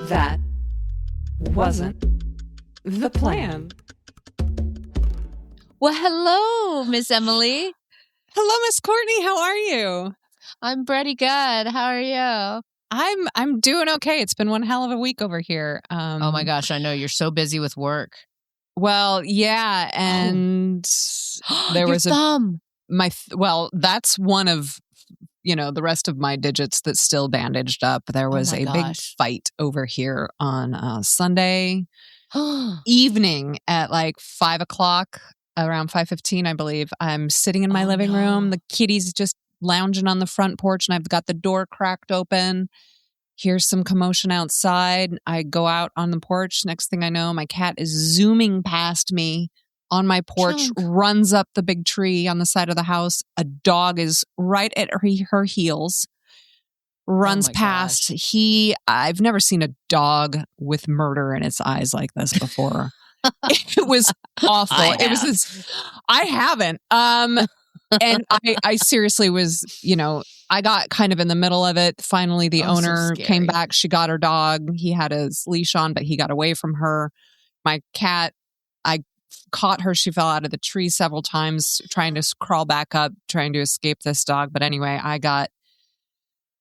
That wasn't the plan. Well, hello, Miss Emily. Hello, Miss Courtney. How are you? I'm pretty good. How are you? I'm doing okay. It's been one hell of a week over here. Oh my gosh, I know you're so busy with work. Well, yeah, and there Your was thumb. Well, that's one of the rest of my digits that's still bandaged up. There was a big fight over here on Sunday evening at like 5 o'clock, around 5:15, I believe. I'm sitting in my living room. The kitty's just lounging on the front porch, and I've got the door cracked open. Here's some commotion outside. I go out on the porch. Next thing I know, my cat is zooming past me on my porch, runs up the big tree on the side of the house. A dog is right at her heels, runs past. I've never seen a dog with murder in its eyes like this before. It was awful. I haven't. And I seriously was, I got kind of in the middle of it. Finally, the owner came back. She got her dog. He had his leash on, but he got away from her. My cat, I caught her. She fell out of the tree several times, trying to crawl back up, trying to escape this dog. But anyway, I got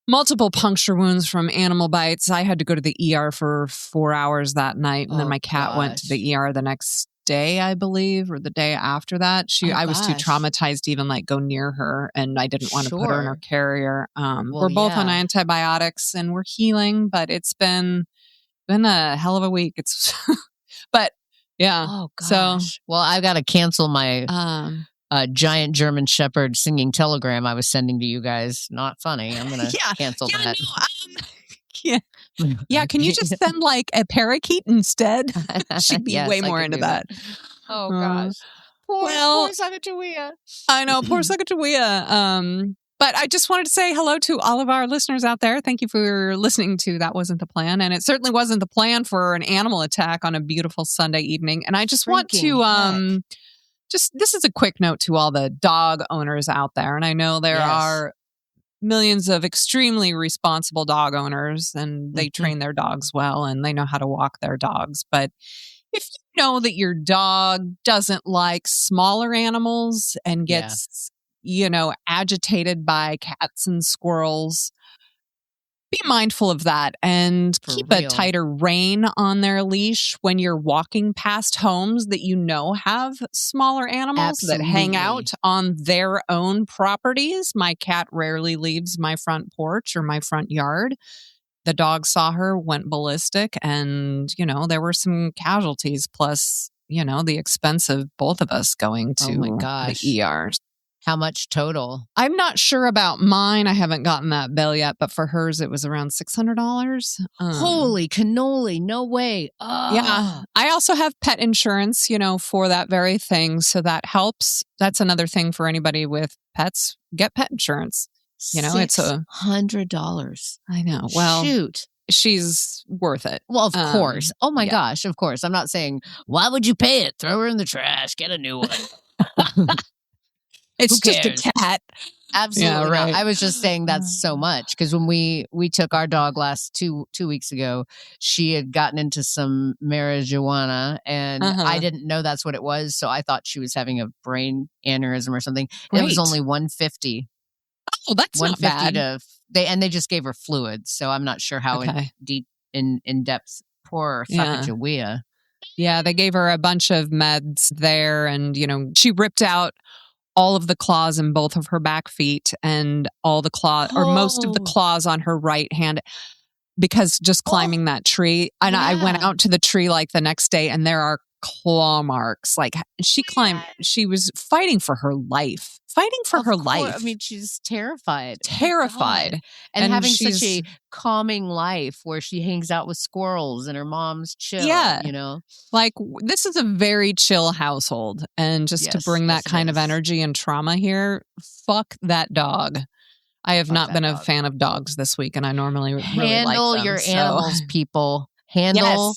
multiple puncture wounds from animal bites. I had to go to the ER for 4 hours that night. And then my cat went to the ER the next day, I believe, or the day after that. I was too traumatized to even go near her, and I didn't want to put her in her carrier. We're both on antibiotics and we're healing, but it's been a hell of a week. But yeah. Oh gosh. Well, I've got to cancel my giant German Shepherd singing telegram I was sending to you guys. Not funny. I'm gonna cancel that. Yeah, can you just send a parakeet instead? She'd be way more into that. Oh gosh. Poor Sacagawea. I know, poor Sacagawea. But I just wanted to say hello to all of our listeners out there. Thank you for listening to That Wasn't the Plan. And it certainly wasn't the plan for an animal attack on a beautiful Sunday evening. And I just want to this is a quick note to all the dog owners out there. And I know there are millions of extremely responsible dog owners, and they train their dogs well, and they know how to walk their dogs. But if you know that your dog doesn't like smaller animals and gets, agitated by cats and squirrels, be mindful of that and keep a tighter rein on their leash when you're walking past homes that have smaller animals that hang out on their own properties. My cat rarely leaves my front porch or my front yard. The dog saw her, went ballistic, and, there were some casualties, plus, the expense of both of us going to the ER. How much total? I'm not sure about mine. I haven't gotten that bill yet, but for hers, it was around $600. Holy cannoli. No way. Oh. Yeah. I also have pet insurance, for that very thing. So that helps. That's another thing for anybody with pets. Get pet insurance. It's $100. I know. Well, shoot. She's worth it. Well, of course. Oh my gosh. Of course. I'm not saying, why would you pay it? Throw her in the trash. Get a new one. It's just a cat. Absolutely. Yeah, right. I was just saying that's so much, because when we took our dog last two weeks ago, she had gotten into some marijuana, and I didn't know that's what it was. So I thought she was having a brain aneurysm or something. It was only $150. Oh, that's not bad. They just gave her fluids. So I'm not sure how in depth. Poor Sacagawea. Yeah, they gave her a bunch of meds there, and she ripped out all of the claws in both of her back feet, and all the claws, or most of the claws on her right hand, because just climbing that tree. And I went out to the tree the next day, and there are claw marks. She was fighting for her life. I mean, she's terrified. And having such a calming life where she hangs out with squirrels and her mom's chill. Yeah. This is a very chill household. And just to bring that kind of energy and trauma here, fuck that dog. I have not been a fan of dogs this week, and I normally really like them. Handle your animals, people. Handle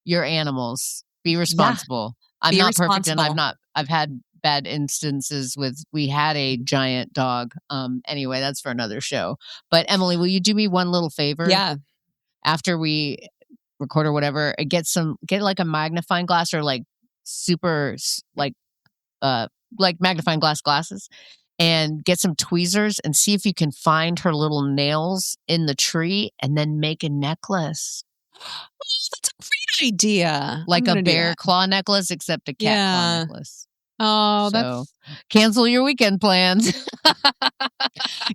your animals. Be responsible. I'm not perfect, and I've had bad instances we had a giant dog. Anyway, that's for another show. But Emily, will you do me one little favor? Yeah. After we recorder, whatever. Get like a magnifying glass or like super like magnifying glass glasses, and get some tweezers and see if you can find her little nails in the tree and then make a necklace. That's a great idea. Like a bear claw necklace, except a cat claw necklace. Oh, so cancel your weekend plans.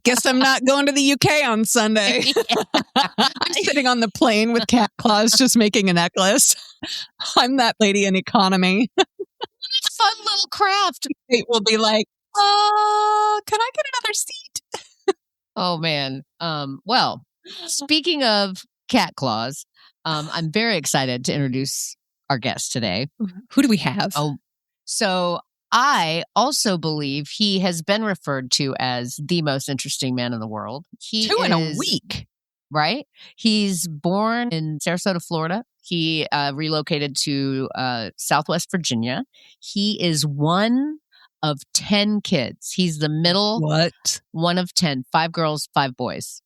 Guess I'm not going to the UK on Sunday. I'm sitting on the plane with cat claws just making a necklace. I'm that lady in economy. Fun little craft. It will be like, can I get another seat? Oh, man. Well, speaking of cat claws, I'm very excited to introduce our guest today. Who do we have? Oh, so I also believe he has been referred to as the most interesting man in the world. Two in a week. Right? He's born in Sarasota, Florida. He relocated to Southwest Virginia. He is one of 10 kids. He's the middle one of 10. 5 girls, 5 boys.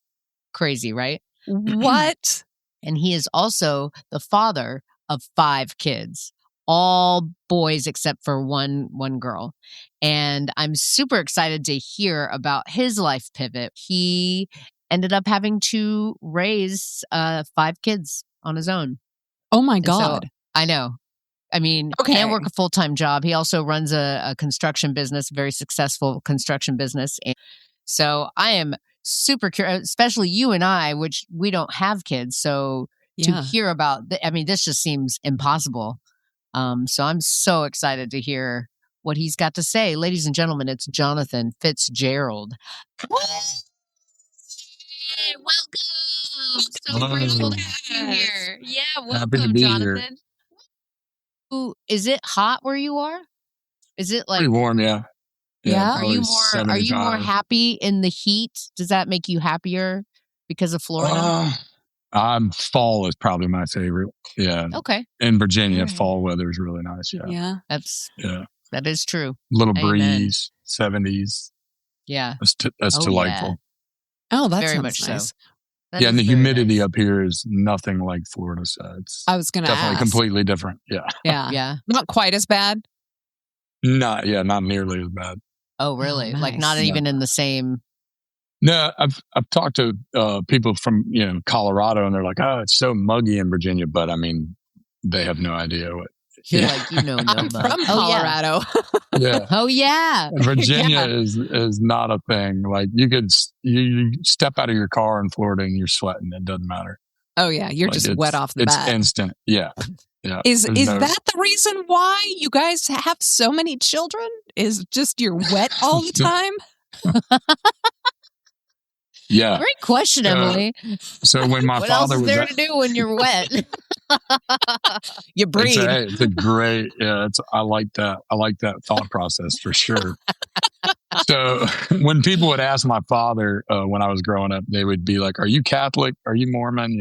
Crazy, right? What? And he is also the father of 5 kids, all boys except for one girl. And I'm super excited to hear about his life pivot. He ended up having to raise 5 kids on his own. Oh my God. So, I know. I mean, can't work a full-time job. He also runs a construction business, a very successful construction business. And so I am super curious, especially you and I, which we don't have kids. So to hear about, this just seems impossible. So I'm so excited to hear what he's got to say. Ladies and gentlemen, it's Jonathan Fitzgerald. Welcome. So grateful to have you here. Yeah, welcome, Jonathan. Here. Ooh, is it hot where you are? Is it like pretty warm? Yeah. Are you more happy in the heat? Does that make you happier because of Florida? Fall is probably my favorite. Yeah. Okay. In Virginia, fall weather is really nice. Yeah. Yeah. That is true. Little breeze, 70s. Yeah. That's delightful. Yeah. Oh, that's very much nice. So. And the humidity up here is nothing like Florida. So it's definitely completely different. Yeah. Yeah. Not quite as bad. Not nearly as bad. Oh, really? Nice. Like not even in the same. No, I've talked to people from Colorado, and they're like, "Oh, it's so muggy in Virginia," but I mean, they have no idea what. You're like, I'm from Colorado. Yeah. Oh yeah. Virginia is not a thing. Like you step out of your car in Florida and you're sweating. It doesn't matter. Oh yeah, you're just wet off the bat. It's instant. Yeah. Yeah. Is that the reason why you guys have so many children? Is just you're wet all the time? Yeah. Great question, Emily. So when my what father else is was there to do when you're wet? You breathe. It's a great. Yeah. I like that. I like that thought process for sure. So when people would ask my father when I was growing up, they would be like, "Are you Catholic? Are you Mormon?"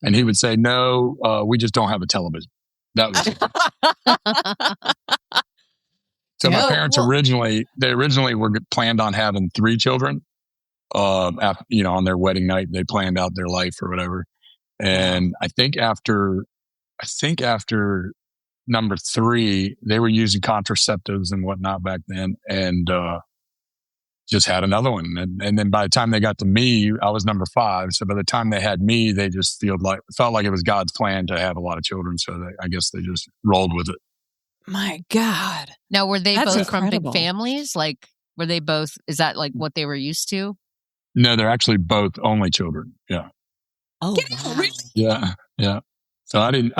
And he would say, "No, we just don't have a television." That was it. So my parents originally were planned on having 3 children. After, on their wedding night, they planned out their life or whatever. And I think after number 3, they were using contraceptives and whatnot back then, and just had another one. And then by the time they got to me, I was number 5. So by the time they had me, they just felt like it was God's plan to have a lot of children. So I guess they just rolled with it. My God. Now, were they both from big families? Like, were they both? Is that like what they were used to? No, they're actually both only children. Yeah. Oh, wow. Really? Yeah. Yeah. So I don't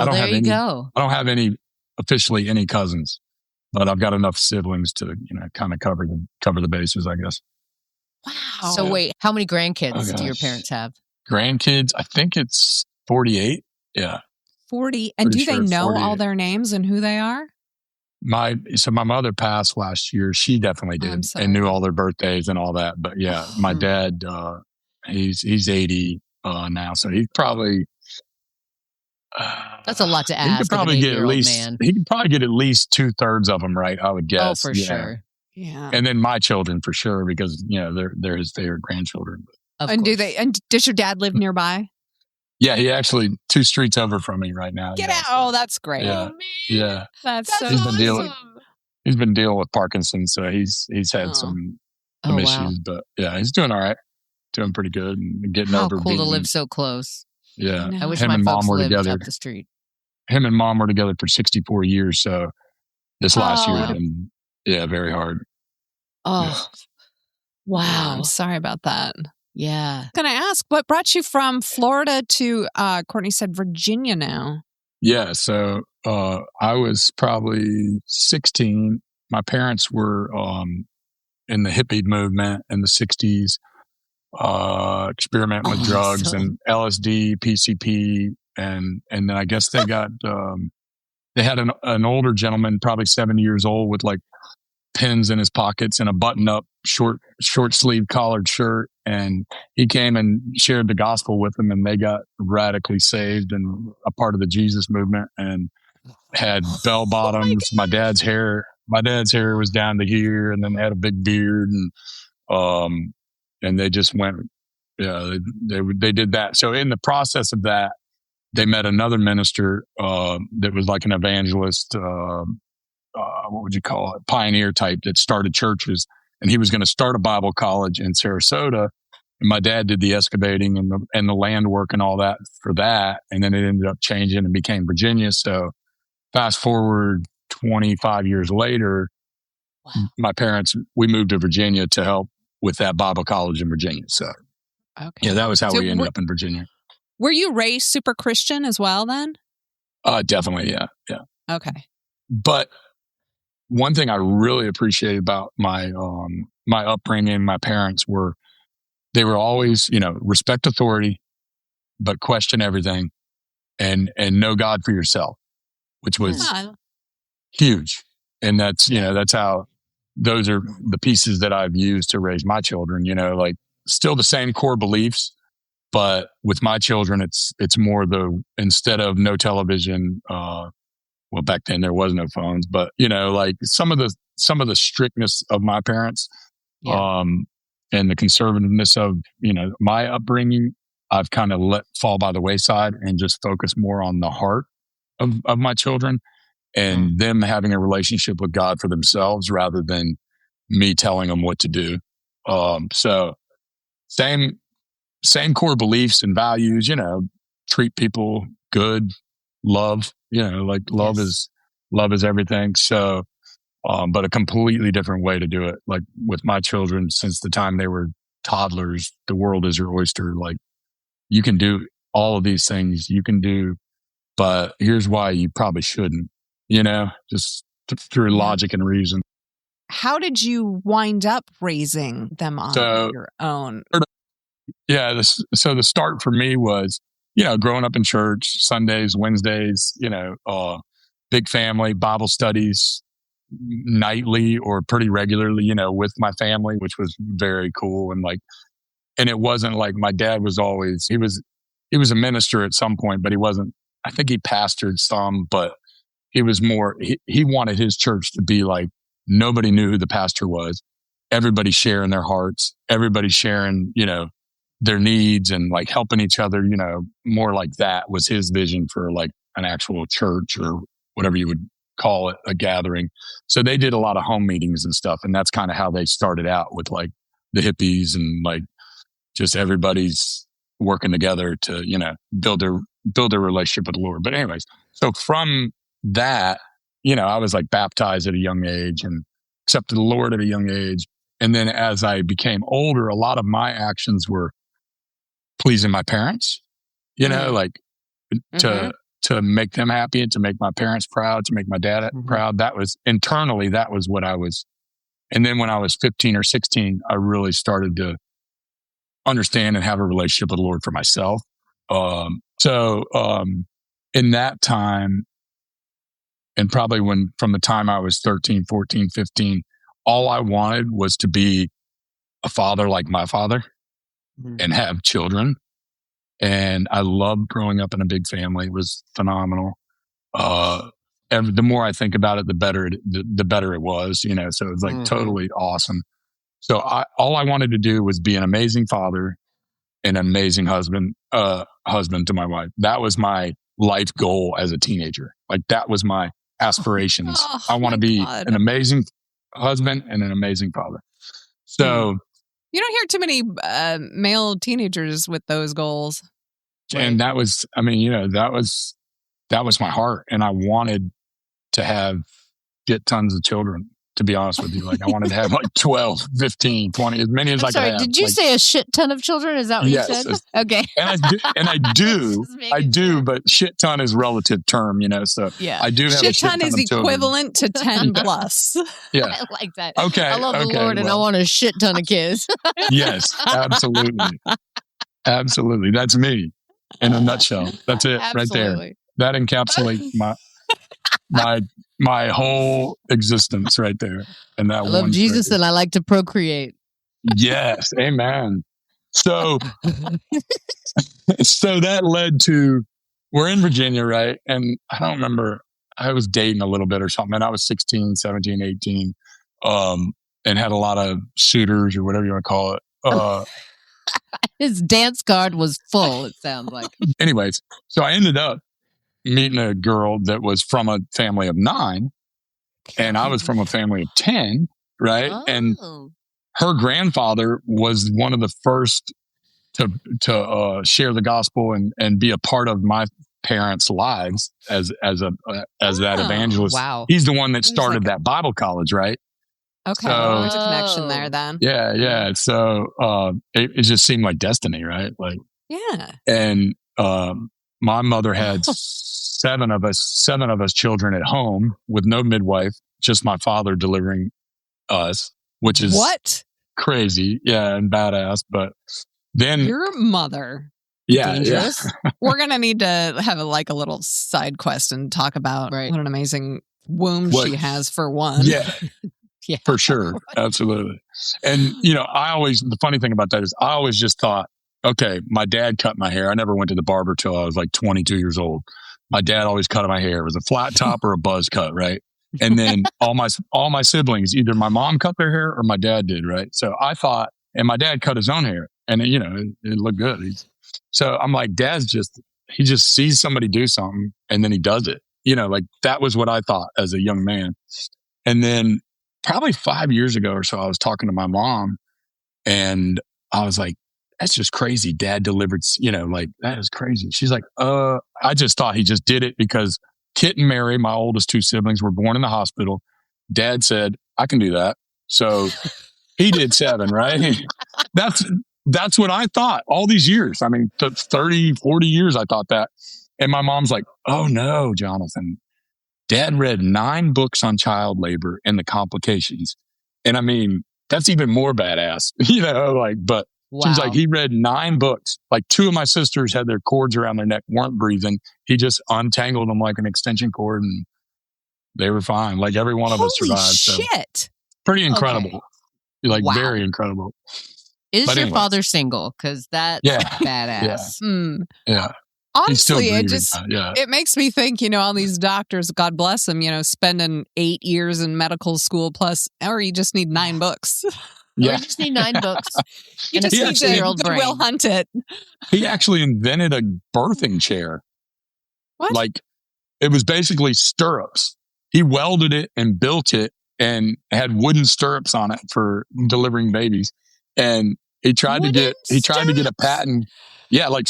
have any officially any cousins, but I've got enough siblings to, kind of cover the bases, I guess. Wow. So wait, how many grandkids do your parents have? Grandkids, I think it's 48. Yeah. 40. And do they know 48. All their names and who they are? My mother passed last year. She definitely did and knew all their birthdays and all that. But yeah, my dad, he's 80 now, so he's probably. That's a lot to ask. He could probably get at least 2/3 of them right. I would guess. Oh, for sure. Yeah. And then my children for sure, because they're his favorite grandchildren. And does your dad live nearby? Yeah, he actually 2 streets over from me right now. Get out! Oh, that's great. Yeah, yeah. That's so awesome. He's been dealing with Parkinson's, so he's had some issues, wow. But yeah, he's doing all right, doing pretty good, and getting over. How cool to live so close. Yeah, I wish my folks lived up the street. Him and mom were together for 64 years, so this last year has been very hard. Oh, yeah. Wow! I'm sorry about that. Yeah. Can I ask what brought you from Florida to Courtney said Virginia now? Yeah, so I was probably 16. My parents were in the hippie movement in the 60s, experimenting with drugs and LSD, PCP, and then I guess they got they had an older gentleman, probably 70 years old, with like pins in his pockets and a button-up short sleeve collared shirt, and he came and shared the gospel with them, and they got radically saved and a part of the Jesus movement, and had bell bottoms. My dad's hair was down to here, and then they had a big beard, and they just went, they did that. So in the process of that, they met another minister that was like an evangelist, what would you call it, pioneer type, that started churches, and he was going to start a Bible college in Sarasota. And my dad did the excavating and the land work and all that for that, and then it ended up changing and became Virginia. So fast forward 25 years later, my parents, we moved to Virginia to help with that Bible college in Virginia. So yeah, that was how we ended up in Virginia. Were you raised super Christian as well then? Definitely, yeah. Okay. But one thing I really appreciate about my my upbringing, my parents they were always, respect authority, but question everything, and know God for yourself, which was huge. And that's how, those are the pieces that I've used to raise my children, like still the same core beliefs, but with my children, it's more instead of no television, well, back then there was no phones, but like some of the strictness of my parents, and the conservativeness of, my upbringing, I've kind of let fall by the wayside and just focus more on the heart of my children and them having a relationship with God for themselves rather than me telling them what to do. So same core beliefs and values, treat people good, love, like love is everything. So, but a completely different way to do it. Like with my children, since the time they were toddlers, the world is your oyster. Like you can do all of these things you can do, but here's why you probably shouldn't, just through logic and reason. How did you wind up raising them on your own? Yeah. So the start for me was, growing up in church, Sundays, Wednesdays, big family, Bible studies nightly or pretty regularly, with my family, which was very cool. And it wasn't like my dad was always, he was a minister at some point, but he wasn't, I think he pastored some, but he was more, he wanted his church to be like, nobody knew who the pastor was. Everybody sharing their hearts, everybody sharing, their needs and like helping each other, more like that was his vision for like an actual church or whatever you would call it, a gathering. So they did a lot of home meetings and stuff. And that's kind of how they started out with like the hippies and like just everybody's working together to, build their relationship with the Lord. But anyways, so from that, I was like baptized at a young age and accepted the Lord at a young age. And then as I became older, a lot of my actions were pleasing my parents, like to make them happy and to make my parents proud, to make my dad proud. That was internally, that was what I was. And then when I was 15 or 16, I really started to understand and have a relationship with the Lord for myself. So in that time, and probably from the time I was 13, 14, 15, all I wanted was to be a father like my father and have children. And I loved growing up in a big family. It was phenomenal. The more I think about it, the better it was, so it was like totally awesome. So all I wanted to do was be an amazing father an amazing husband to my wife. That was my life goal as a teenager. Like that was my aspirations. I want to be an amazing husband and an amazing father. So you don't hear too many male teenagers with those goals. And that was, I mean, that was my heart. And I wanted to get tons of children, to be honest with you. Like I wanted to have like 12, 15, 20, as many as I could have. Did you say a shit ton of children? Is that what you said? Okay. And I do, but shit ton is relative term, so I do have shit a shit ton is of equivalent to 10 plus. Yeah. I like that. Okay. I love the Lord and I want a shit ton of kids. Yes, absolutely. Absolutely. That's me in a nutshell. That's it right there. That encapsulates my whole existence right there. And that I love Jesus and I like to procreate. Yes. Amen. So that led to, we're in Virginia, right? And I don't remember, I was dating a little bit or something. And I was 16, 17, 18, and had a lot of suitors or whatever you want to call it. His dance card was full, it sounds like. Anyways, so I ended up meeting a girl that was from a family of 9 and I was from a family of 10, right? Oh. And her grandfather was one of the first to share the gospel and be a part of my parents' lives as that evangelist. Wow. He's the one that started that Bible college, right? Okay. So, there's a connection there then. Yeah. So it just seemed like destiny, right? Like, yeah. And my mother had 7 of us children at home with no midwife, just my father delivering us, which is crazy. Yeah. And badass. But then your mother. Yeah. Dangerous. Yeah. We're going to need to have a little side quest and talk about what an amazing womb she has for one. Yeah. Yeah, for sure. Absolutely. And, the funny thing about that is I always just thought, okay, my dad cut my hair. I never went to the barber till I was like 22 years old. My dad always cut my hair. It was a flat top or a buzz cut, right? And then all my siblings, either my mom cut their hair or my dad did, right? So I thought, and my dad cut his own hair and it looked good. So I'm like, he just sees somebody do something and then he does it. Like that was what I thought as a young man. And then probably 5 years ago or so, I was talking to my mom and I was like, that's just crazy. Dad delivered, that is crazy. She's like, I just thought he just did it because Kit and Mary, my oldest 2 siblings, were born in the hospital. Dad said, I can do that. So he did 7, right? That's what I thought all these years. I mean, 30, 40 years, I thought that. And my mom's like, oh no, Jonathan. Dad read 9 books on child labor and the complications. And I mean, that's even more badass, but wow. She was like, he read 9 books. Like 2 of my sisters had their cords around their neck, weren't breathing. He just untangled them like an extension cord and they were fine. Like every one of us survived. Shit. So pretty incredible. Okay. Very incredible. Is your father single? Because that's badass. Yeah. Yeah. Honestly, it makes me think, all these doctors, God bless them, spending 8 years in medical school plus, or you just need 9 books. Yeah. Or you just need 9 books. You just need to Goodwill Hunt it. He actually invented a birthing chair. What? Like, it was basically stirrups. He welded it and built it and had wooden stirrups on it for delivering babies. And he tried to get a patent. Yeah, like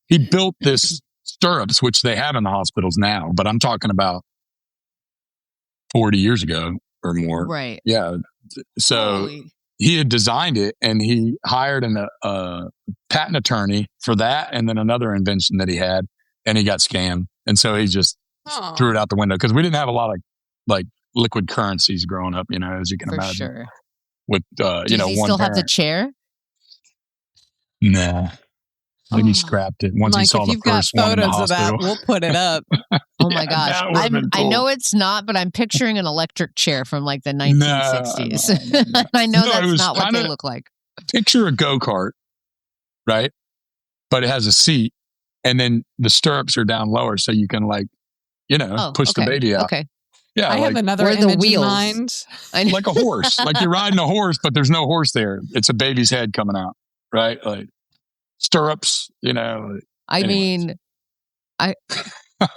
he built this stirrups, which they have in the hospitals now, but I'm talking about 40 years ago or more. Right. Yeah. So he had designed it and he hired a patent attorney for that and then another invention that he had and he got scammed. And so he just threw it out the window because we didn't have a lot of like liquid currencies growing up, as you can imagine. Sure. With, Does he still have the chair? Nah. I think he scrapped it once he saw the first one in the hospital. If you've got photos of that, we'll put it up. Oh my gosh. Cool. I know it's not, but I'm picturing an electric chair from like the 1960s. No. I know that's not what they look like. Picture a go-kart, right? But it has a seat and then the stirrups are down lower so you can push the baby out. Okay. Yeah, I have another image in mind. Like a horse. Like you're riding a horse, but there's no horse there. It's a baby's head coming out, right? Like stirrups, you know. I mean,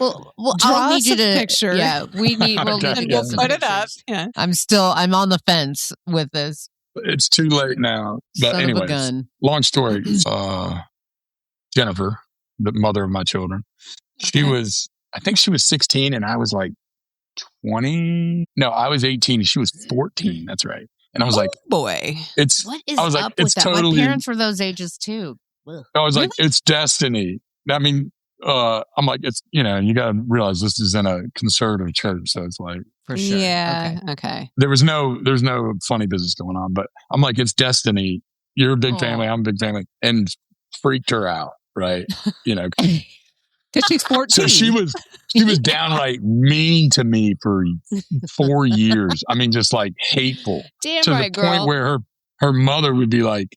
well, I'll need you to picture. Yeah, we need. We'll Okay, need to We'll get some put it up. pictures. Yeah. I'm on the fence with this. It's too late now. But Son anyways, of a gun. long story. Jennifer, the mother of my children, I think she was 16 and I was like 20. No, I was 18 and she was 14. That's right. And I was like, boy, What is up with that? Totally, my parents were those ages too. I was like, it's destiny. I mean, I'm like, it's, you know, you got to realize this is in a conservative church. So it's like, For sure. Yeah. Okay. there's no funny business going on, but I'm like, it's destiny. You're a big family. I'm a big family, and freaked her out. Right. You know, because she's 14. So she was downright mean to me for 4 years. I mean, just like hateful. Damn to right, the point girl. where her mother would be like,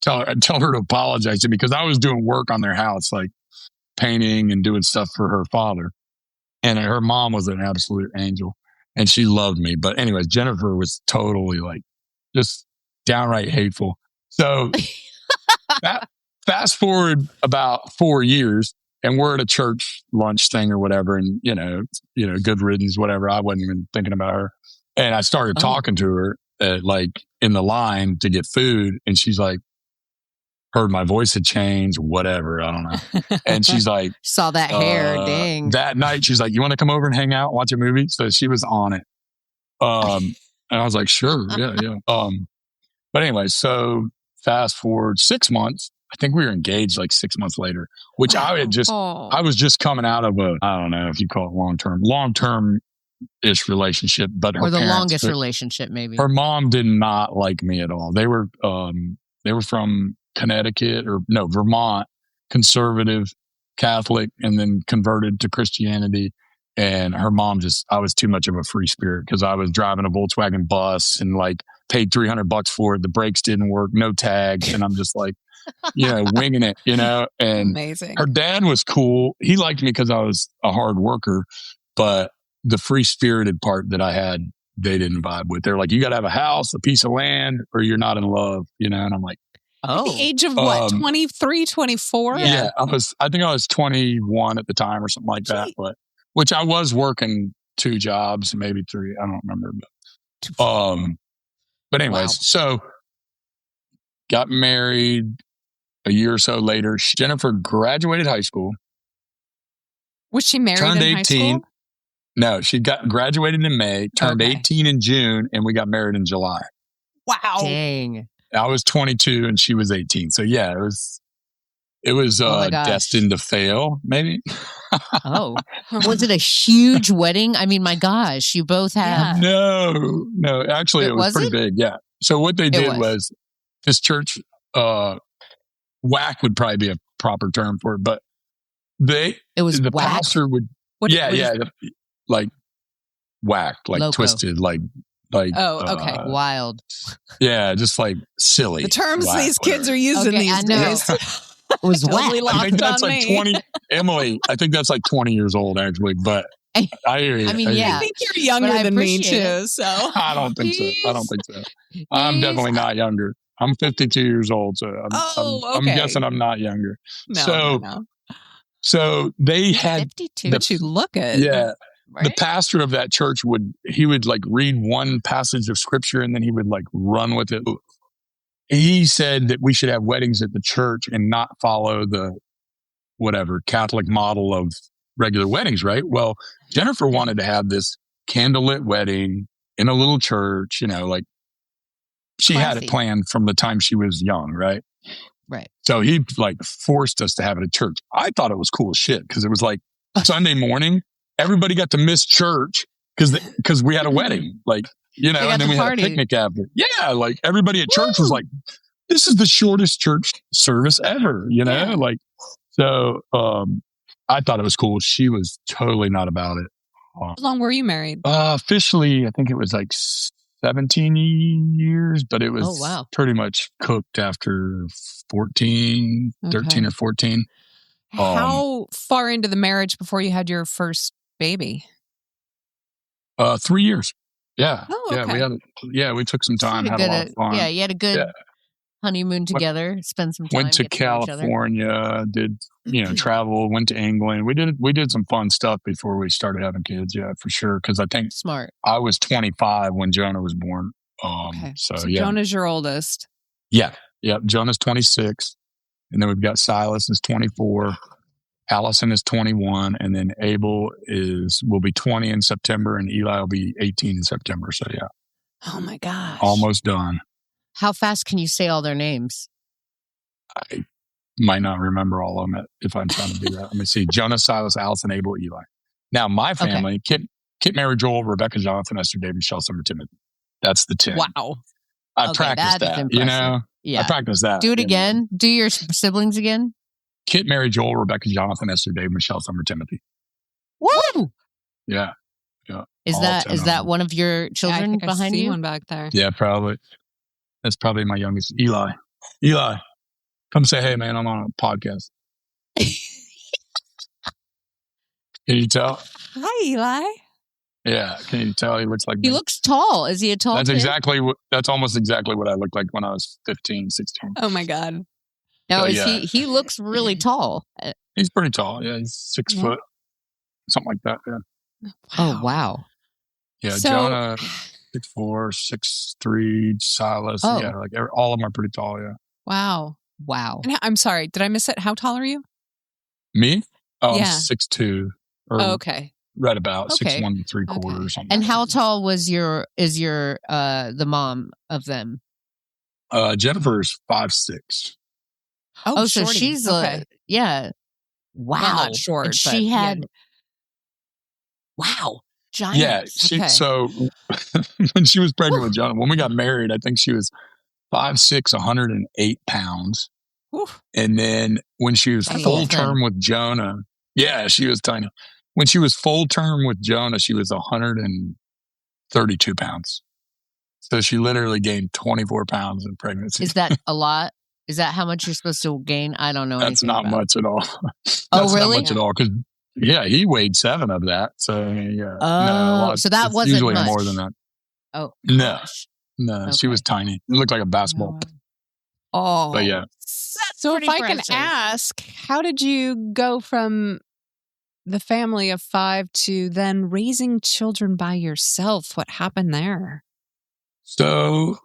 tell her to apologize to me, because I was doing work on their house, like painting and doing stuff for her father. And her mom was an absolute angel and she loved me. But anyways, Jennifer was totally like just downright hateful. So fast forward about 4 years, and we're at a church lunch thing or whatever. And, you know, good riddance, whatever. I wasn't even thinking about her. And I started talking to her like in the line to get food. And she's like, heard my voice had changed, whatever. I don't know. And she's like, saw that hair. Dang. That night, she's like, you want to come over and hang out, watch a movie? So she was on it. And I was like, sure. Yeah. But anyway, so fast forward 6 months. I think we were engaged like 6 months later, which I was just coming out of I don't know if you call it long-term-ish relationship, but or the longest relationship, maybe. Her mom did not like me at all. They were from Connecticut Vermont, conservative Catholic, and then converted to Christianity. And her mom I was too much of a free spirit because I was driving a Volkswagen bus and like paid $300 for it. The brakes didn't work, no tags. And I'm just like, winging it, and amazing. Her dad was cool. He liked me because I was a hard worker, but the free spirited part that I had, they didn't vibe with. They're like, you got to have a house, a piece of land, or you're not in love, and I'm like, at the age of what, 23, 24? Yeah, I think I was 21 at the time or something like that, which I was working 2 jobs, maybe 3. I don't remember. But anyways, So got married a year or so later. Jennifer graduated high school. Was she married turned in 18. High school? No, she graduated in May, turned 18 in June, and we got married in July. Wow. Dang. I was 22 and she was 18. So yeah, it was destined to fail, maybe. Was it a huge wedding? I mean, my gosh, you both have. No, actually it was pretty big. Yeah. So what they did was this church, whack would probably be a proper term for it, but the whack? pastor would, like whack, like Loco. Twisted, like, okay. Wild. Yeah, just like silly. The terms these kids are using these days. It was totally whack. I think that's like 20. Emily, I think that's like 20 years old actually, but I hear you. I mean, I think you're younger than me too. So I don't think so. I'm definitely not younger. I'm 52 years old, so I'm guessing I'm not younger. No. So they had 52. But you look at Right? The pastor of that church would like read one passage of scripture and then he would like run with it. He said that we should have weddings at the church and not follow the Catholic model of regular weddings, right? Well, Jennifer wanted to have this candlelit wedding in a little church, like she had it planned from the time she was young, right? Right. So he like forced us to have it at church. I thought it was cool as shit because it was like Sunday morning. Everybody got to miss church because we had a wedding, like, and then we had a picnic after. Yeah, like everybody at church was like, this is the shortest church service ever, like, so I thought it was cool. She was totally not about it. How long were you married? Officially, I think it was like 17 years, but it was pretty much cooked after 13 or 14. How far into the marriage before you had your first baby? 3 years. Yeah. Oh, okay. We took some time, had a lot of fun. Yeah, you had a good honeymoon together, spend some time. Went to California, did travel, went to England. We did some fun stuff before we started having kids. Yeah, for sure. Because I think smart. I was 25 when Jonah was born. Okay. So Jonah's your oldest. Yeah. Jonah's 26, and then we've got Silas is 24, Allison is 21, and then Abel will be 20 in September, and Eli will be 18 in September. So yeah. Oh my gosh. Almost done. How fast can you say all their names? I might not remember all of them if I'm trying to do that. Let me see. Jonah, Silas, Allison, Abel, Eli. Now, my family, Kit, Mary, Joel, Rebecca, Jonathan, Esther, David, Michelle, Summer, Timothy. That's the 10. Wow. I practiced that, Yeah. I practiced that. Do it again. Do your siblings again. Kit, Mary, Joel, Rebecca, Jonathan, Esther, David, Michelle, Summer, Timothy. Woo! Yeah. Is that one of your children behind you? One back there. Yeah, probably. That's probably my youngest, Eli. Eli, come say, hey, man, I'm on a podcast. Can you tell? Hi, Eli. Yeah, can you tell he looks like me? He looks tall. Is he a tall kid? That's almost exactly what I looked like when I was 15, 16. Oh, my God. No, he looks really tall. He's pretty tall. Yeah, he's 6 foot. Something like that, yeah. Wow. Oh, wow. Yeah, so, Jonah, 6'4", 6'3", Silas. Oh. Yeah, like all of them are pretty tall, yeah. Wow. And I'm sorry, did I miss it? How tall are you? Me? Oh, I'm 6'2". Okay. Right about 6'1" 3/4 or something. And how tall is your the mom of them? Jennifer's 5'6". Oh, so she's yeah. Wow. Well, not short. And she had wow. Giant. Yeah. So when she was pregnant with Jonah, when we got married, I think she was 5'6", 108 pounds. Oof. And then when she was full term with Jonah, she was tiny. When she was full term with Jonah, she was 132 pounds. So she literally gained 24 pounds in pregnancy. Is that a lot? Is that how much you're supposed to gain? I don't know. That's not much at all. Oh, really? Not much at all. Because he weighed 7 of that. So yeah. Oh, so that wasn't usually much. More than that. Oh, gosh. No. She was tiny. It looked like a basketball. Oh, but yeah. So if I can ask, how did you go from the family of 5 to then raising children by yourself? What happened there? So,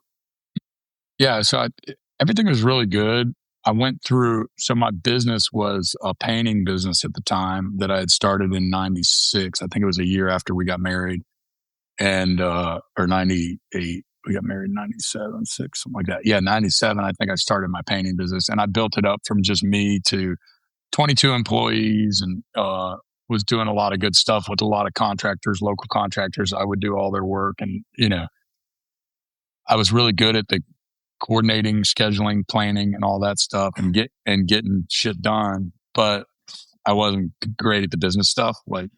everything was really good. I went through, so my business was a painting business at the time that I had started in 96. I think it was a year after we got married, and, or 98. We got married in 97, 6, something like that. Yeah, 97, I think I started my painting business, and I built it up from just me to 22 employees, and was doing a lot of good stuff with a lot of contractors, local contractors. I would do all their work, and, I was really good at the coordinating, scheduling, planning, and all that stuff, and getting shit done. But I wasn't great at the business stuff, like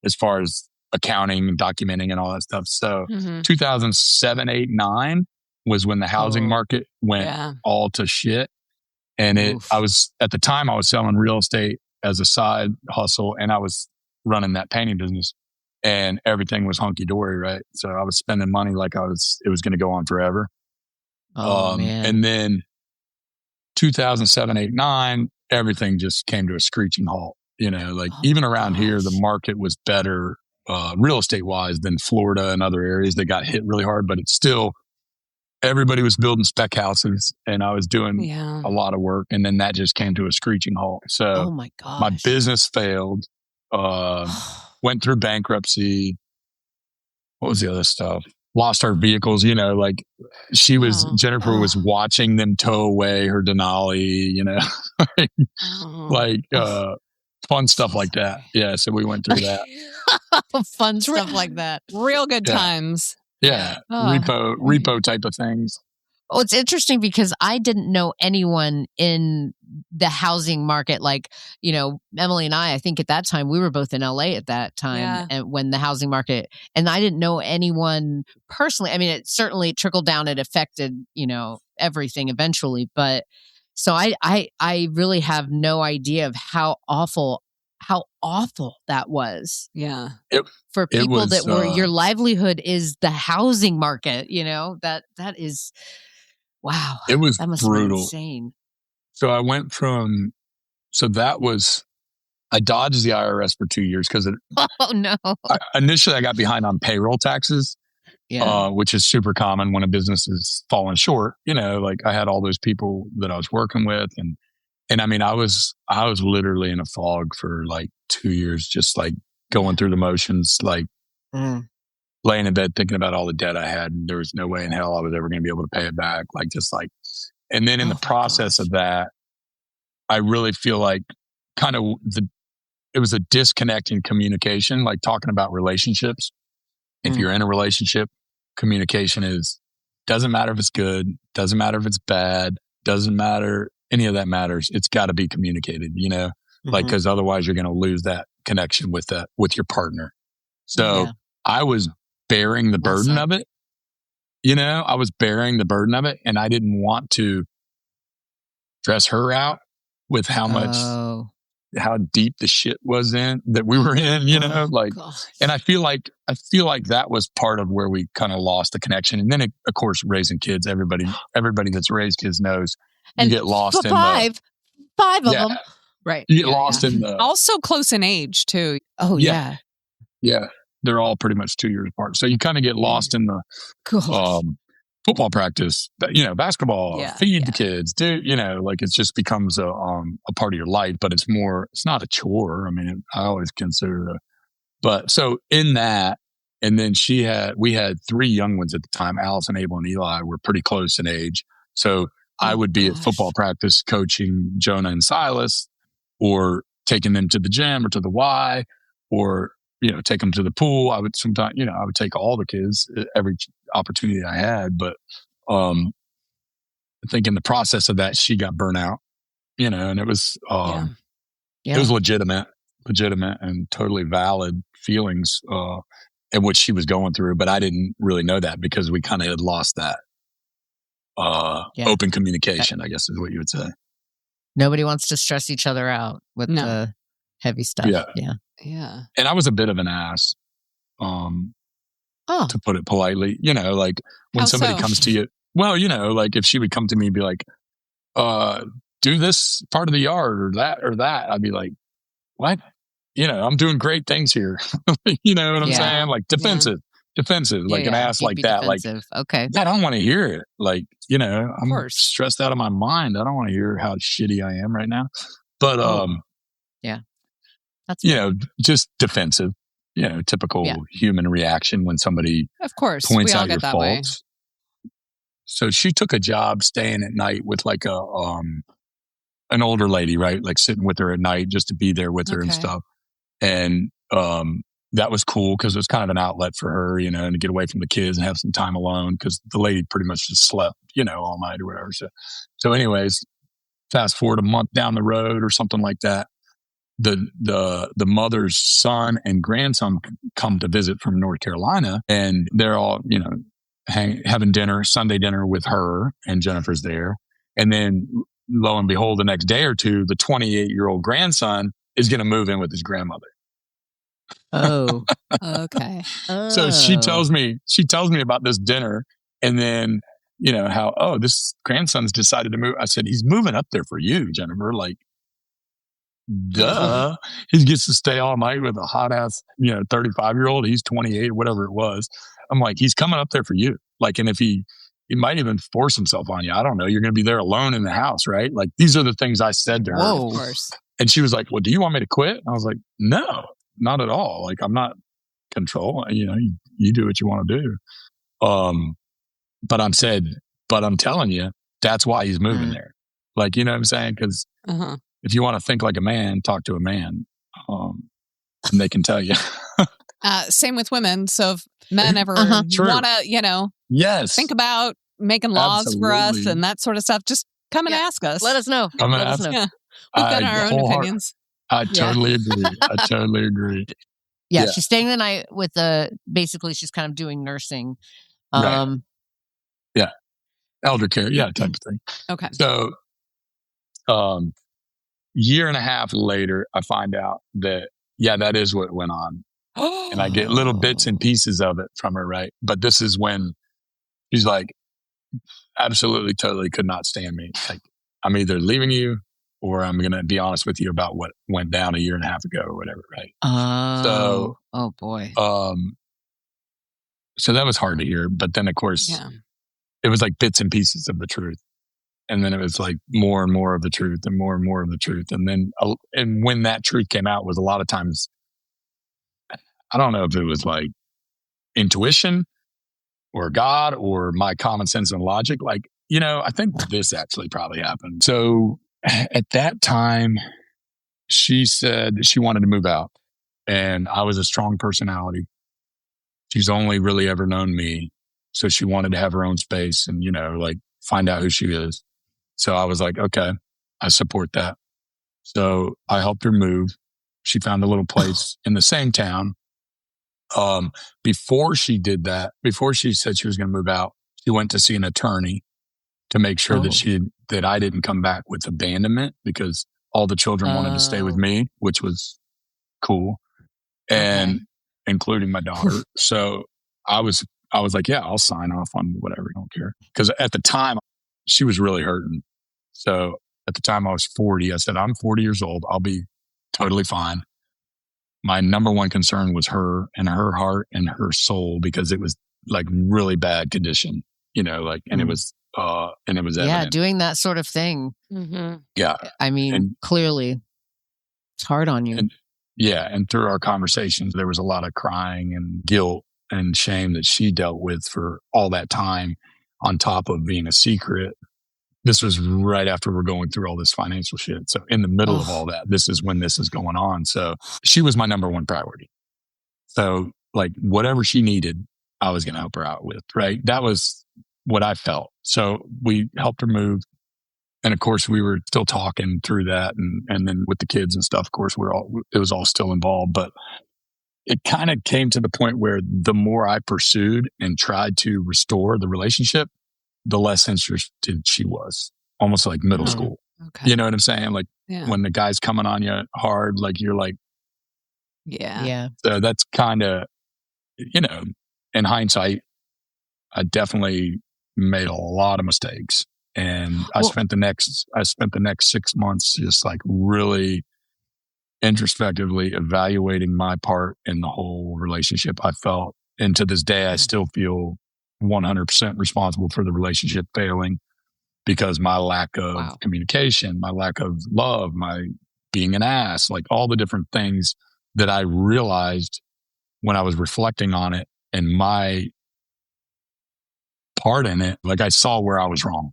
as far as accounting and documenting and all that stuff. So 2007, 8, 9 was when the housing market went all to shit. And I was selling real estate as a side hustle, and I was running that painting business, and everything was hunky dory, right? So I was spending money like it was going to go on forever. Man. And then 2007, 8, 9, everything just came to a screeching halt. Even around here, the market was better real estate wise than Florida and other areas that got hit really hard, but it's still, everybody was building spec houses, and I was doing a lot of work. And then that just came to a screeching halt. So my business failed, went through bankruptcy. What was the other stuff? Lost our vehicles, Jennifer was watching them tow away her Denali, fun stuff like that. Yeah. So we went through that. Fun stuff like that. Real good times. Yeah. Repo type of things. Well, it's interesting because I didn't know anyone in the housing market. Like, Emily and I think at that time, we were both in LA at that time, and when the housing market, and I didn't know anyone personally. I mean, it certainly trickled down. It affected, everything eventually. But so I really have no idea of how awful that was. Yeah. For people that were, your livelihood is the housing market, that is. Wow. It was that must brutal. Be insane. So I went from, I dodged the IRS for 2 years because initially I got behind on payroll taxes, which is super common when a business is falling short. Like I had all those people that I was working with, and I mean, I was literally in a fog for like 2 years, just like going through the motions, like laying in bed thinking about all the debt I had, and there was no way in hell I was ever going to be able to pay it back. And then in the process of that, I really feel like it was a disconnect in communication, like talking about relationships. If you're in a relationship, communication doesn't matter if it's good, doesn't matter if it's bad, doesn't matter. Any of that matters. It's got to be communicated, like, cause otherwise you're going to lose that connection with your partner. So I was bearing the burden of it. I was bearing the burden of it, and I didn't want to stress her out with how deep the shit was that we were in, and I feel like that was part of where we kind of lost the connection. And then of course, raising kids, everybody that's raised kids knows you get lost in five of them. Right. You get lost in the, also close in age too. Oh yeah. Yeah. They're all pretty much 2 years apart. So you kind of get lost in the, football practice, basketball, feed the kids, like it just becomes a part of your life, but it's not a chore. I mean, I always consider but so in that, and then we had 3 young ones at the time. Allison, Abel, and Eli were pretty close in age. So I would be at football practice coaching Jonah and Silas, or taking them to the gym or to the Y, or, take them to the pool. I would sometimes, I would take all the kids every opportunity I had. But I think in the process of that, she got burnt out, and it was, it was legitimate and totally valid feelings in which she was going through. But I didn't really know that because we kind of had lost that open communication, I guess is what you would say. Nobody wants to stress each other out with the heavy stuff. Yeah. And I was a bit of an ass, to put it politely. Like when somebody comes to you, well, like if she would come to me and be like, do this part of the yard or that, I'd be like, what? I'm doing great things here. You know what I'm saying? Like defensive, like an ass like that. Defensive. Like, okay. I don't want to hear it. Like, I'm stressed out of my mind. I don't want to hear how shitty I am right now. But, that's just defensive, typical human reaction when somebody of course points we all out get your that faults. Way. So she took a job staying at night with like an older lady, right? Like sitting with her at night just to be there with her and stuff. And, that was cool because it was kind of an outlet for her, and to get away from the kids and have some time alone because the lady pretty much just slept, all night or whatever. So anyways, fast forward a month down the road or something like that. The mother's son and grandson come to visit from North Carolina, and they're all, having dinner, Sunday dinner with her, and Jennifer's there. And then lo and behold, the next day or two, the 28-year-old grandson is going to move in with his grandmother. Oh, okay. So she tells me about this dinner, and then, how, this grandson's decided to move. I said, he's moving up there for you, Jennifer. Like, duh. He gets to stay all night with a hot ass, 35-year-old. He's 28, whatever it was. I'm like, he's coming up there for you. Like, and if he might even force himself on you. I don't know. You're going to be there alone in the house, right? Like, these are the things I said to her. Whoa. Of course. And she was like, well, do you want me to quit? And I was like, no, not at all. Like, I'm not control. You do what you want to do. But I'm telling you, that's why he's moving there. Like, you know what I'm saying? Because if you want to think like a man, talk to a man. And they can tell you. Same with women. So if men ever want to, think about making laws for us and that sort of stuff, just come and ask us. Let us know. Yeah. We've got our own opinions. I totally agree. Yeah, she's staying the night with basically she's kind of doing nursing. Right. Yeah. Elder care, type of thing. Okay. So, year and a half later, I find out that, that is what went on. And I get little bits and pieces of it from her, right? But this is when she's like, absolutely, totally could not stand me. Like, I'm either leaving you or I'm going to be honest with you about what went down a year and a half ago or whatever. Right. Oh boy. So that was hard to hear. But then, of course, it was like bits and pieces of the truth. And then it was like more and more of the truth and more of the truth. And then, and when that truth came out was a lot of times, I don't know if it was like intuition or God or my common sense and logic. Like, I think this actually probably happened. So at that time, she said she wanted to move out, and I was a strong personality. She's only really ever known me. So she wanted to have her own space and, like find out who she is. So I was like, okay, I support that. So I helped her move. She found a little place in the same town. Before she did that, before she said she was going to move out, she went to see an attorney to make sure that I didn't come back with abandonment, because all the children wanted to stay with me, which was cool. And including my daughter. So I was like, yeah, I'll sign off on whatever. I don't care. Because at the time she was really hurting. So at the time I was 40, I said, I'm 40 years old. I'll be totally fine. My number one concern was her and her heart and her soul, because it was like really bad condition, and it was evident. Yeah. Doing that sort of thing. Mm-hmm. Yeah. I mean, clearly it's hard on you. And through our conversations, there was a lot of crying and guilt and shame that she dealt with for all that time, on top of being a secret. This was right after we're going through all this financial shit. So in the middle of all that, this is when this is going on. So she was my number one priority. So like whatever she needed, I was going to help her out with, right? That was what I felt. So we helped her move. And of course we were still talking through that. And then with the kids and stuff, of course, it was all still involved, but it kind of came to the point where the more I pursued and tried to restore the relationship, the less interested she was. Almost like middle school. Okay. You know what I'm saying? Like when the guy's coming on you hard, like you're like, yeah. So that's kind of, in hindsight, I definitely made a lot of mistakes. And I spent the next 6 months just like really introspectively evaluating my part in the whole relationship. I felt, and to this day, I still feel 100% responsible for the relationship failing, because my lack of communication, my lack of love, my being an ass, like all the different things that I realized when I was reflecting on it and my part in it, like I saw where I was wrong,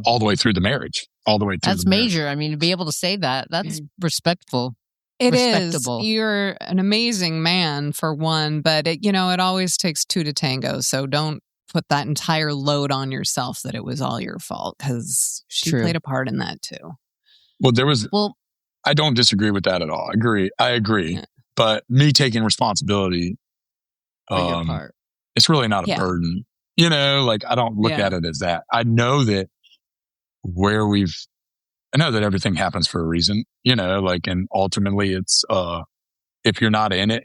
all the way through the marriage, all the way through. That's major. I mean, to be able to say that, that's respectful. It is. You're an amazing man, for one, but it always takes two to tango. So don't put that entire load on yourself that it was all your fault, because she played a part in that too. Well, I don't disagree with that at all. I agree. Yeah. But me taking responsibility, for your part, it's really not a burden. Like I don't look at it as that. I know that I know that everything happens for a reason, and ultimately it's, if you're not in it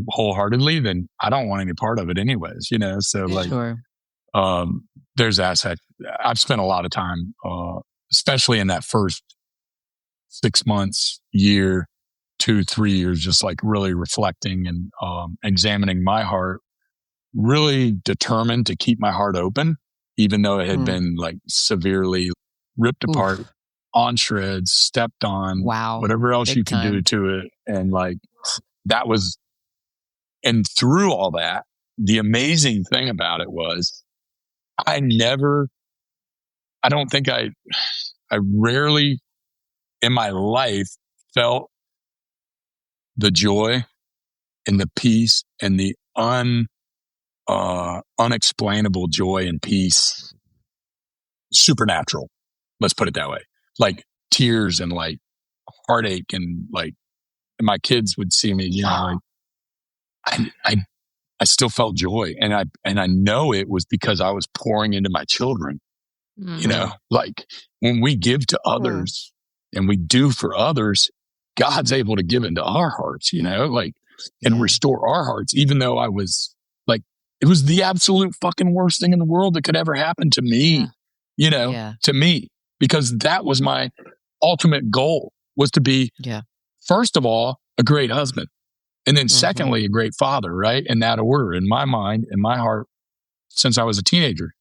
wholeheartedly, then I don't want any part of it anyways, so there's that. I've spent a lot of time, especially in that first 6 months, year, 2-3 years, just like really reflecting and, examining my heart, really determined to keep my heart open, even though it had been like severely ripped apart, on shreds, stepped on, whatever else you can do to it. And like, that was, and through all that, the amazing thing about it was I rarely in my life felt the joy and the peace and the unexplainable joy and peace, supernatural. Let's put it that way. Like tears and like heartache and like, and my kids would see me, like I still felt joy. And I know it was because I was pouring into my children, like when we give to others and we do for others, God's able to give into our hearts, and restore our hearts, even though I was like it was the absolute fucking worst thing in the world that could ever happen to me, to me, because that was my ultimate goal, was to be, first of all, a great husband. And then secondly, a great father, right? In that order, in my mind, in my heart, since I was a teenager.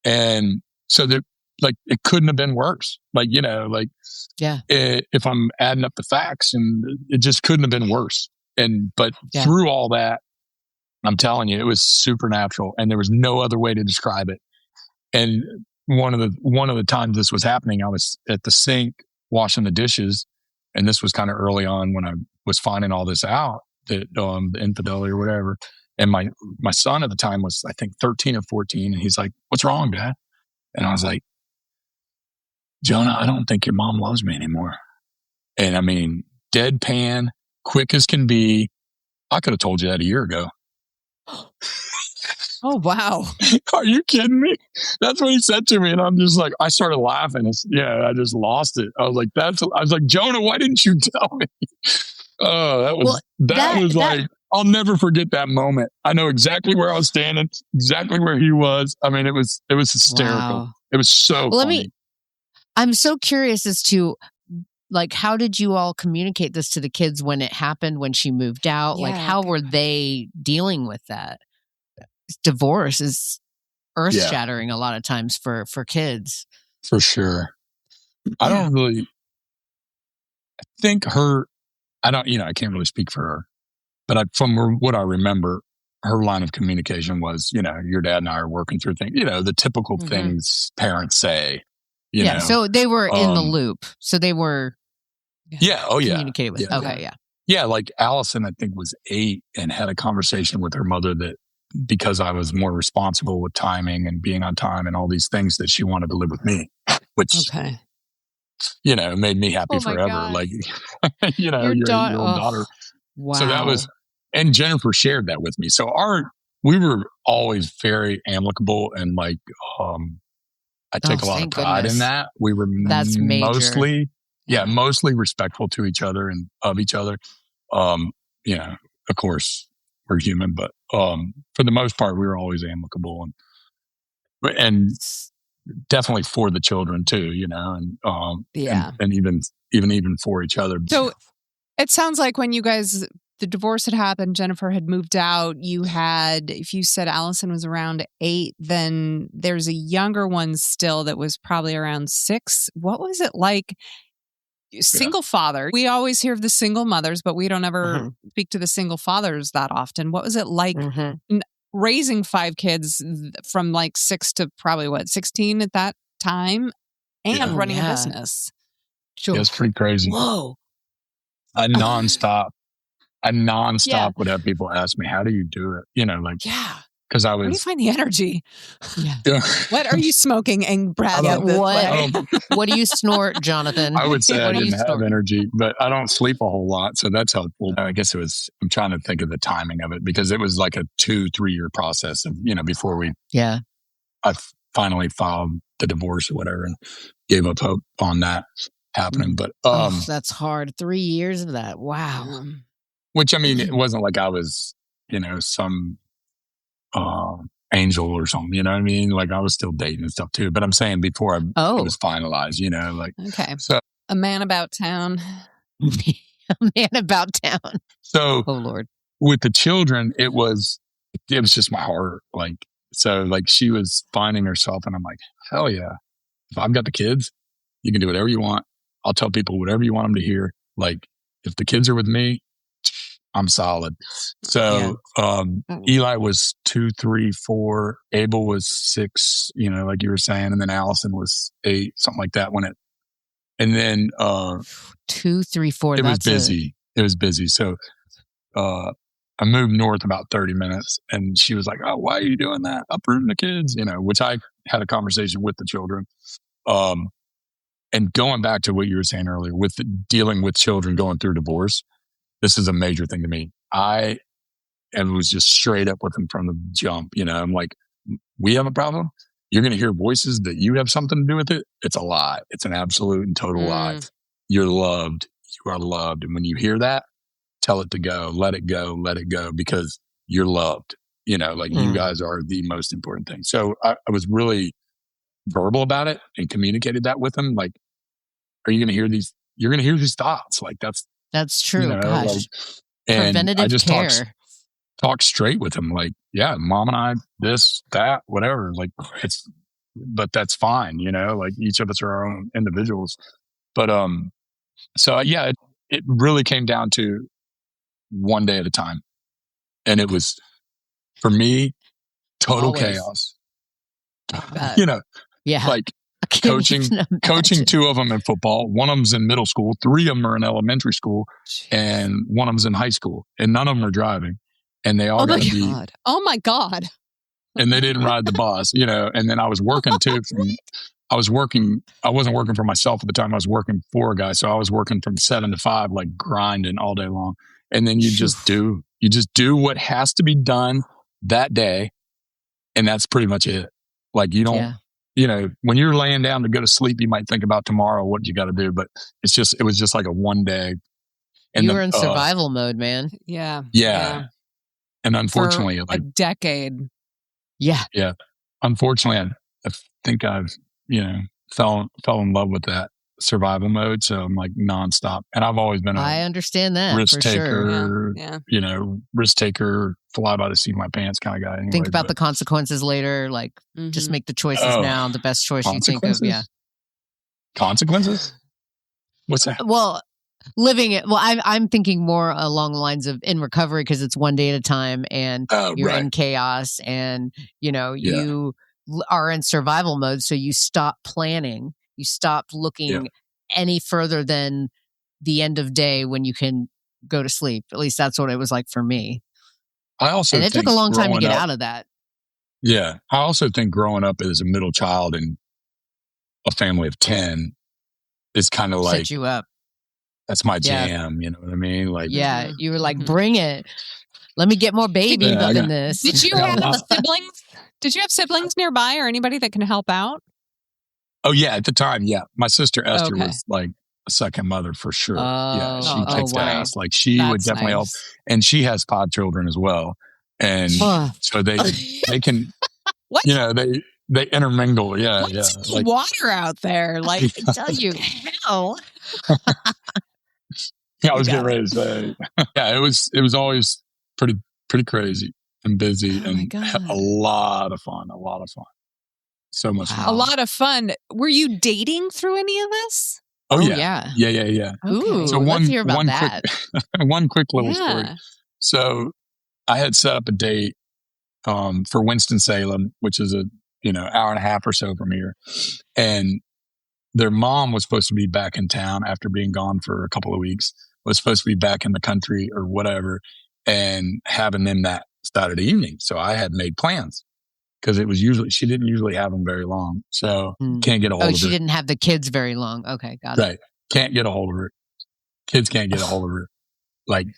And so that, like, it couldn't have been worse. Like, if I'm adding up the facts, and it just couldn't have been worse. But through all that, I'm telling you, it was supernatural, and there was no other way to describe it. And one of the times this was happening, I was at the sink washing the dishes, and this was kind of early on when I was finding all this out, that the infidelity or whatever. And my son at the time was, I think, 13 or 14, and he's like, "What's wrong, Dad?" And I was like, "Jonah, I don't think your mom loves me anymore." And I mean, deadpan, quick as can be. I could have told you that a year ago. Oh, wow. Are you kidding me? That's what he said to me. And I'm just like, I started laughing. I just lost it. I was like, Jonah, why didn't you tell me? Oh, that was like, I'll never forget that moment. I know exactly where I was standing, exactly where he was. I mean, it was hysterical. Wow. It was so funny. I'm so curious as to, like, how did you all communicate this to the kids when it happened, when she moved out? Yeah, like, how were they dealing with that? Divorce is earth-shattering a lot of times for kids. For sure. I don't really... I think I can't really speak for her. But from what I remember, her line of communication was, your dad and I are working through things, the typical things parents say. So they were in the loop. So they were... communicating with. Okay, yeah. Like Allison, I think, was 8 and had a conversation with her mother that, because I was more responsible with timing and being on time and all these things, that she wanted to live with me, which made me happy forever. God. Like, your daughter. Wow. So that was, and Jennifer shared that with me. So we were always very amicable, and like, I take a lot of pride in that. We were mostly respectful to each other and of each other. Of course we're human, but for the most part, we were always amicable and definitely for the children too, and even for each other. So it sounds like when you guys, the divorce had happened, Jennifer had moved out, if you said Allison was around 8, then there's a younger one still that was probably around 6. What was it like? Single father. We always hear of the single mothers, but we don't ever speak to the single fathers that often. What was it like raising 5 kids from like 6 to probably 16 at that time, and running a business? Sure. Yeah, it's pretty crazy. Whoa. I nonstop would have people ask me, "How do you do it?" Because I was... Where do you find the energy? Yeah. What are you smoking? And Brad, what do you snort, Jonathan? I would say I didn't have energy, but I don't sleep a whole lot, so that's helpful. I guess it was... I'm trying to think of the timing of it, because it was like a 2-3 year process of, before we... Yeah. I finally filed the divorce or whatever and gave up hope on that happening. But that's hard. 3 years of that. Wow. Which, I mean, it wasn't like I was, some... angel or something, you know what I mean? Like, I was still dating and stuff too, but I'm saying before it was finalized, okay. So a man about town. A man about town. So, oh Lord, with the children, it was just my heart. Like, so like she was finding herself, and I'm like, hell yeah. If I've got the kids, you can do whatever you want. I'll tell people whatever you want them to hear. Like, if the kids are with me, I'm solid. So, Eli was 2, 3, 4. Abel was 6, like you were saying. And then Allison was 8, something like that and then, 2, 3, 4. It was busy. It was busy. So, I moved north about 30 minutes, and she was like, "Oh, why are you doing that? Uprooting the kids," which I had a conversation with the children. And going back to what you were saying earlier with dealing with children going through divorce, this is a major thing to me. I was just straight up with them from the jump. I'm like, we have a problem. You're going to hear voices that you have something to do with it. It's a lie. It's an absolute and total lie. You're loved. You are loved. And when you hear that, tell it to go. Let it go. Let it go, because you're loved. you guys are the most important thing. So I was really verbal about it and communicated that with him. Like, are you going to hear these? You're going to hear these thoughts. Like that's true. Gosh. And preventative I just care. Talk straight with him. Like, yeah, mom and I, this, that, whatever. Like but that's fine. Like each of us are our own individuals. But, so yeah, it really came down to one day at a time. And it was, for me, total chaos. Yeah. Like coaching 2 of them in football. One of them's in middle school. 3 of them are in elementary school. And one of them's in high school. And none of them are driving. And they all got to be. Oh my God. And they didn't ride the bus, and then I was working too. I wasn't working for myself at the time. I was working for a guy. So I was working from 7 to 5, like grinding all day long. And then you just do what has to be done that day. And that's pretty much it. Like you don't, when you're laying down to go to sleep, you might think about tomorrow, what you got to do. But it was just like a one day. And you were in survival mode, man. Yeah. And unfortunately, for a decade. Yeah. Yeah. Unfortunately, I think I've, fell in love with that survival mode. So I'm like nonstop. And I've always been I understand that risk taker, sure. Risk taker, fly by the seat of my pants kind of guy. Anyway, think about the consequences later. Like just make the choices now. The best choice you think of. Yeah. Consequences? What's that? Well, living it. Well, I'm thinking more along the lines of in recovery because it's one day at a time and you're in chaos and, you are in survival mode. So you stop planning. You stop looking any further than the end of day when you can go to sleep. At least that's what it was like for me. And it took a long time to get out of that. Yeah. I also think growing up as a middle child in a family of 10 is kind of like... set you up. That's my jam, you know what I mean? Like, you were like, bring it. Let me get more babies up in this. Did you have siblings? Did you have siblings nearby or anybody that can help out? Oh yeah, at the time, yeah. My sister Esther was like a second mother for sure. She kicks ass. Like she would definitely help, and she has 5 children as well, and so they can, what? They intermingle. Yeah, What's water out there? Like I tell you, hell. Yeah, I was getting ready to say. Yeah, it was always pretty crazy and busy and a lot of fun. So much fun. A lot of fun. Were you dating through any of this? Oh yeah. Ooh, so let's hear about that. One quick little story. So I had set up a date for Winston-Salem, which is a hour and a half or so from here, and their mom was supposed to be back in town after being gone for a couple of weeks. Was supposed to be back in the country or whatever, and having them that Saturday evening. So I had made plans because she didn't usually have them very long. So can't get a hold of her. She didn't have the kids very long. Okay, got it. Right. Can't get a hold of her. Kids can't get a hold of her. Like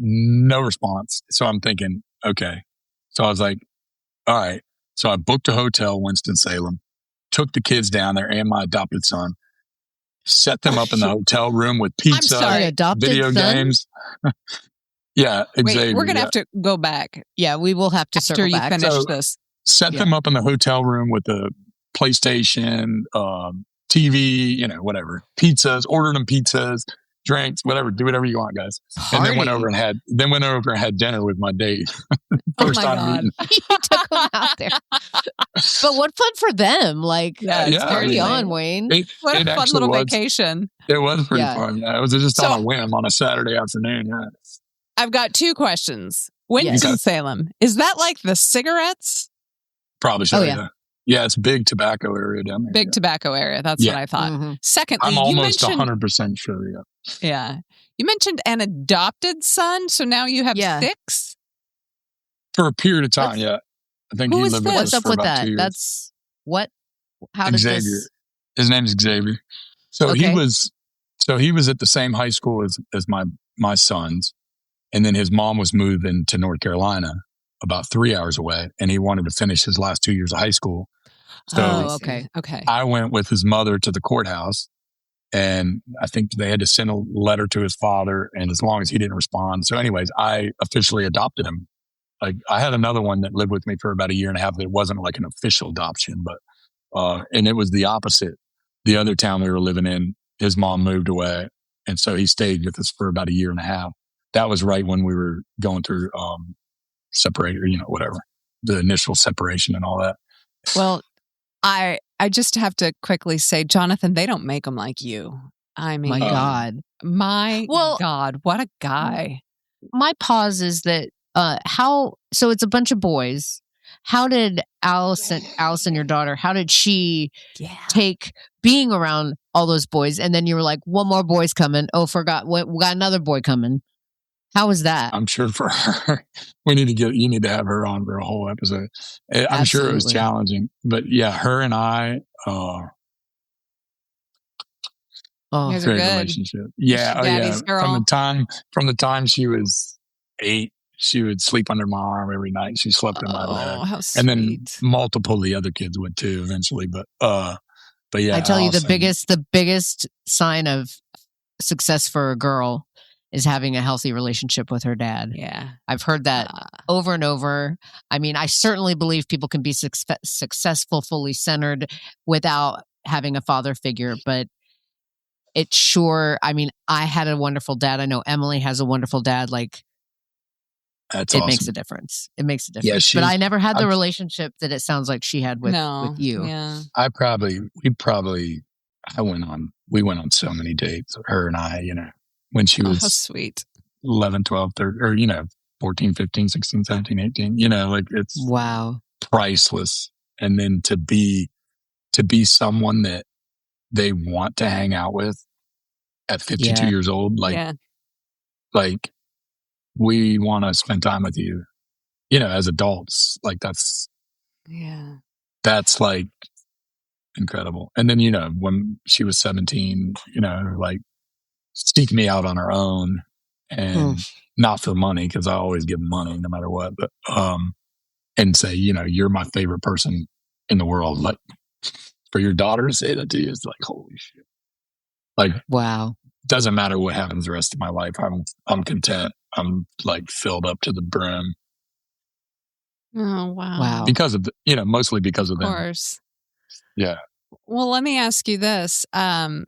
no response. So I'm thinking, okay. So I was like, all right. So I booked a hotel, Winston-Salem, took the kids down there and my adopted son, set them up in the hotel room with pizza, video games. Yeah, exactly. Wait, we're going to have to go back. Yeah, we will have to circle back. After you finish this. Set them up in the hotel room with the PlayStation, TV, whatever. Pizzas, ordered them pizzas, drinks, whatever. Do whatever you want, guys. Party. And then went over and had dinner with my date. First time meeting. You took them out there. But what fun for them. Like, carry on, Wayne. What a fun little vacation. It was pretty fun. Yeah. It was just on a whim on a Saturday afternoon. Yeah. I've got 2 questions. Winston-Salem. Is that like the cigarettes? Probably so, yeah. It's big tobacco area down there. Big tobacco area. That's what I thought. Mm-hmm. Secondly, I'm almost 100% sure, Yeah. You mentioned an adopted son, so now you have 6? For a period of time, I think he lived with us for about 2 years. That's what? How does Xavier. This... His name's Xavier. So he was at the same high school as my sons. And then his mom was moving to North Carolina about 3 hours away. And he wanted to finish his last 2 years of high school. So okay. I went with his mother to the courthouse. And I think they had to send a letter to his father. And as long as he didn't respond. So anyways, I officially adopted him Like I had another one that lived with me for about a year and a half. That wasn't like an official adoption, but and it was the opposite. The other town we were living in, his mom moved away, and so he stayed with us for about a year and a half. That was right when we were going through separate, or whatever, the initial separation and all that. Well, I just have to quickly say, Jonathan, they don't make them like you. I mean, my God, God, what a guy. My pause is that so it's a bunch of boys. How did Allison, your daughter, how did she take being around all those boys? And then you were like, one more boy's coming. Oh, we got another boy coming. How was that? I'm sure for her, you need to have her on for a whole episode. I'm Absolutely. sure it was challenging, but yeah, her and I, great relationship. Yeah. Daddy's girl. From the time she was 8, she would sleep under my arm every night. She slept in my bed. How sweet. And then multiple of the other kids would too eventually. But yeah. I tell you, the biggest sign of success for a girl is having a healthy relationship with her dad. Yeah. I've heard that over and over. I mean, I certainly believe people can be successful, fully centered without having a father figure, but it's sure, I mean, I had a wonderful dad. I know Emily has a wonderful dad. Like, Makes a difference. It makes a difference. But I never had the relationship that it sounds like she had with you. Yeah. We went on so many dates, her and I, when she was how sweet. 11, 12, 13, or 14, 15, 16, 17, 18, like it's wow, priceless. And then to be someone that they want to hang out with at 52 years old, like we want to spend time with you, as adults. Like that's like incredible. And then, when she was 17, like seek me out on her own, and not for money, because I always give money no matter what, but, and say, you're my favorite person in the world. Like for your daughter to say that to you, it's like, holy shit. Like, wow. Doesn't matter what happens the rest of my life. I'm content. I'm like filled up to the brim. Oh, wow. Because of mostly because of them. Of course. Yeah. Well, let me ask you this. And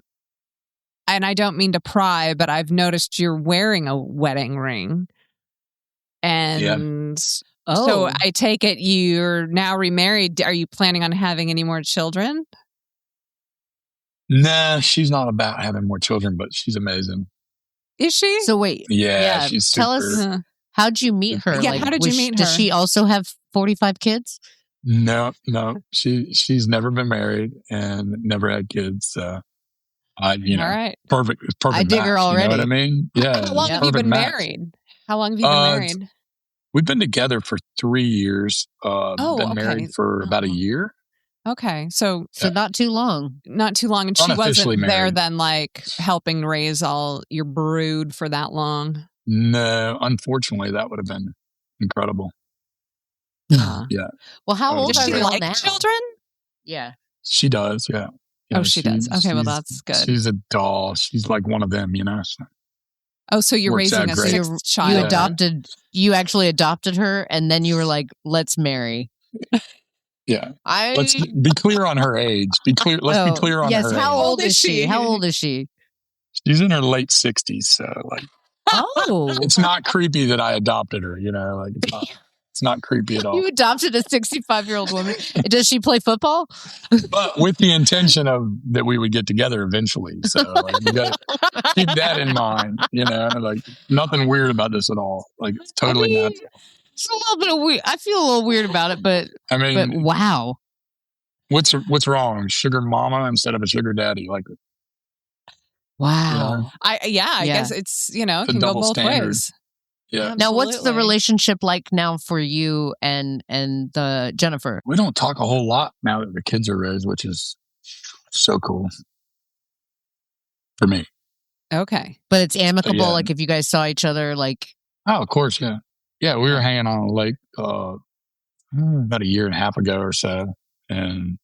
I don't mean to pry, but I've noticed you're wearing a wedding ring. And so I take it you're now remarried. Are you planning on having any more children? Nah, she's not about having more children, but she's amazing. Is she? So wait. Yeah, she's super. Tell us, how'd you meet her? Yeah, how did you meet her? Does she also have 45 kids? No. She's never been married and never had kids. So all right. Perfect. I dig her already. You know what I mean? Yeah. How long have you been married? We've been together for 3 years. Been married for about a year. Okay. So not too long. Not too long. And she wasn't there then, like helping raise all your brood for that long? No, unfortunately, that would have been incredible. Yeah. Well, how old does are she they all like now? Children? Yeah. She does, yeah. Oh, she does. Okay, well, that's good. She's a doll. She's like one of them, So. Oh, so you're raising a sixth child. You actually adopted her, and then you were like, let's marry. Yeah. Let's be clear on her age. Let's be clear on her age. How old is she? How old is she? She's in her late 60s, so like it's not creepy that I adopted her, like it's not creepy at all. You adopted a 65-year-old woman. Does she play football? But with the intention of that we would get together eventually. So like you gotta keep that in mind, like nothing weird about this at all. Like it's totally natural. It's a little bit of weird. I feel a little weird about it, but but wow. What's wrong? Sugar mama instead of a sugar daddy? Like, wow. I guess it's it can go both ways. Yeah. Now, what's the relationship like now for you and the Jennifer? We don't talk a whole lot now that the kids are raised, which is so cool for me. Okay, but it's amicable. So, like if you guys saw each other, like of course, yeah. Yeah, we were hanging on a lake about a year and a half ago or so, and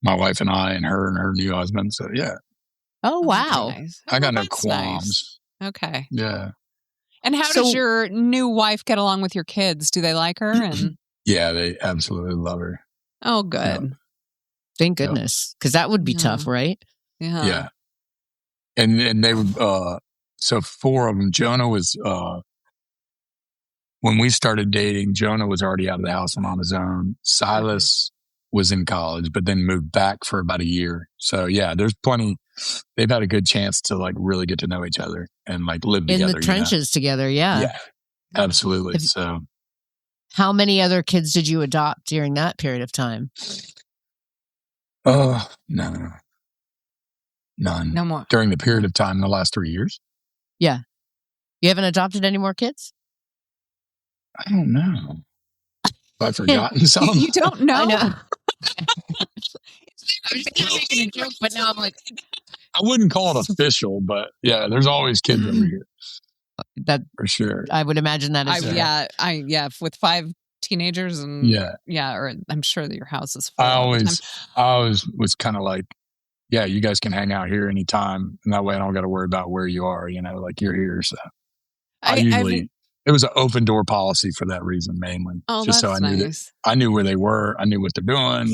my wife and I and her new husband. So yeah. Oh wow! Nice. I got no qualms. Nice. Okay. Yeah. And how does your new wife get along with your kids? Do they like her? And yeah, they absolutely love her. Oh, good. Yeah. Thank goodness, because that would be tough, right? Yeah. Yeah. And they would, so 4 of them, Jonah was, when we started dating, Jonah was already out of the house and on his own. Silas was in college, but then moved back for about a year. So yeah, there's plenty. They've had a good chance to like really get to know each other and like live together. In the trenches together. Yeah. Yeah, absolutely. So how many other kids did you adopt during that period of time? Oh, no. None. No more. During the period of time, the last 3 years? Yeah. You haven't adopted any more kids? I don't know. Have I forgotten some? You don't know? I know. I was making a joke, but now I'm like... I wouldn't call it official, but yeah, there's always kids over here. That for sure. I would imagine that is... Yeah, with 5 teenagers and... Yeah, or I'm sure that your house is full. I always was kind of like, yeah, you guys can hang out here anytime. And that way I don't got to worry about where you are, like you're here. So it was an open door policy for that reason mainly. Oh, just that's so I knew nice. I knew where they were. I knew what they're doing,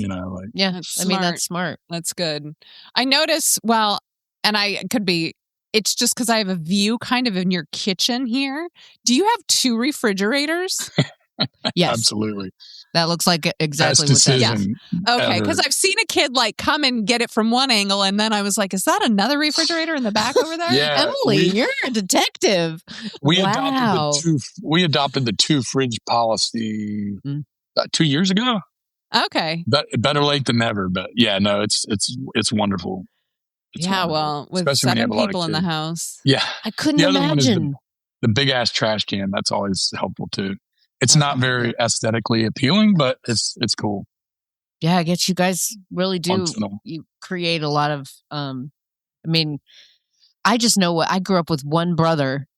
Yeah, that's that's smart. That's good. I notice, and I could be, it's just because I have a view kind of in your kitchen here. Do you have 2 refrigerators? Yes. Absolutely. That looks like exactly Best what that is. Okay, because I've seen a kid like come and get it from one angle, and then I was like, "Is that another refrigerator in the back over there?" Yeah, Emily, you're a detective. We adopted the 2 fridge policy about 2 years ago. Okay, but better late than never. But yeah, no, it's wonderful. It's wonderful. Well, with especially 7 people in the house, I couldn't imagine the big ass trash can. That's always helppful too. It's not very aesthetically appealing, but it's cool. Yeah, I guess you guys really do. Functional. You create a lot of, I just know I grew up with one brother,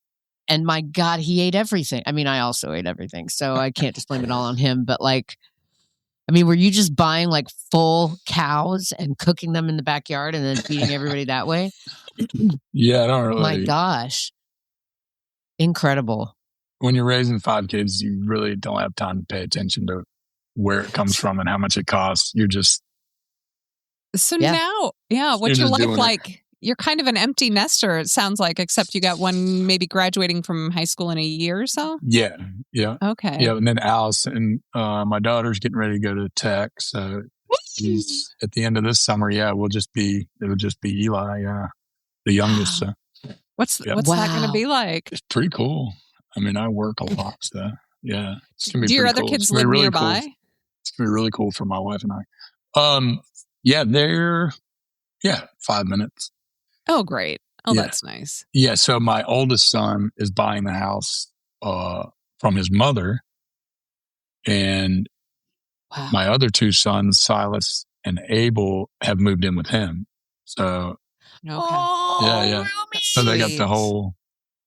and my God, he ate everything. I mean, I also ate everything, so I can't just blame it all on him. But were you just buying like full cows and cooking them in the backyard and then feeding everybody that way? Yeah, I don't really. My gosh. Incredible. When you're raising 5 kids, you really don't have time to pay attention to where it comes from and how much it costs. You're just... So now, what's your life like? You're kind of an empty nester, it sounds like, except you got one maybe graduating from high school in a year or so? Yeah. Okay. Yeah, and then Alice and my daughter's getting ready to go to tech. So at the end of this summer, it'll just be Eli, the youngest. So. What's that going to be like? It's pretty cool. I mean, I work a lot, so yeah. It's gonna be Do your other cool. kids live really nearby? Cool. It's gonna be really cool for my wife and I. They're 5 minutes. Oh, great. Oh, that's nice. Yeah, so my oldest son is buying the house from his mother, and my other 2 sons, Silas and Abel, have moved in with him. So yeah. So they got the whole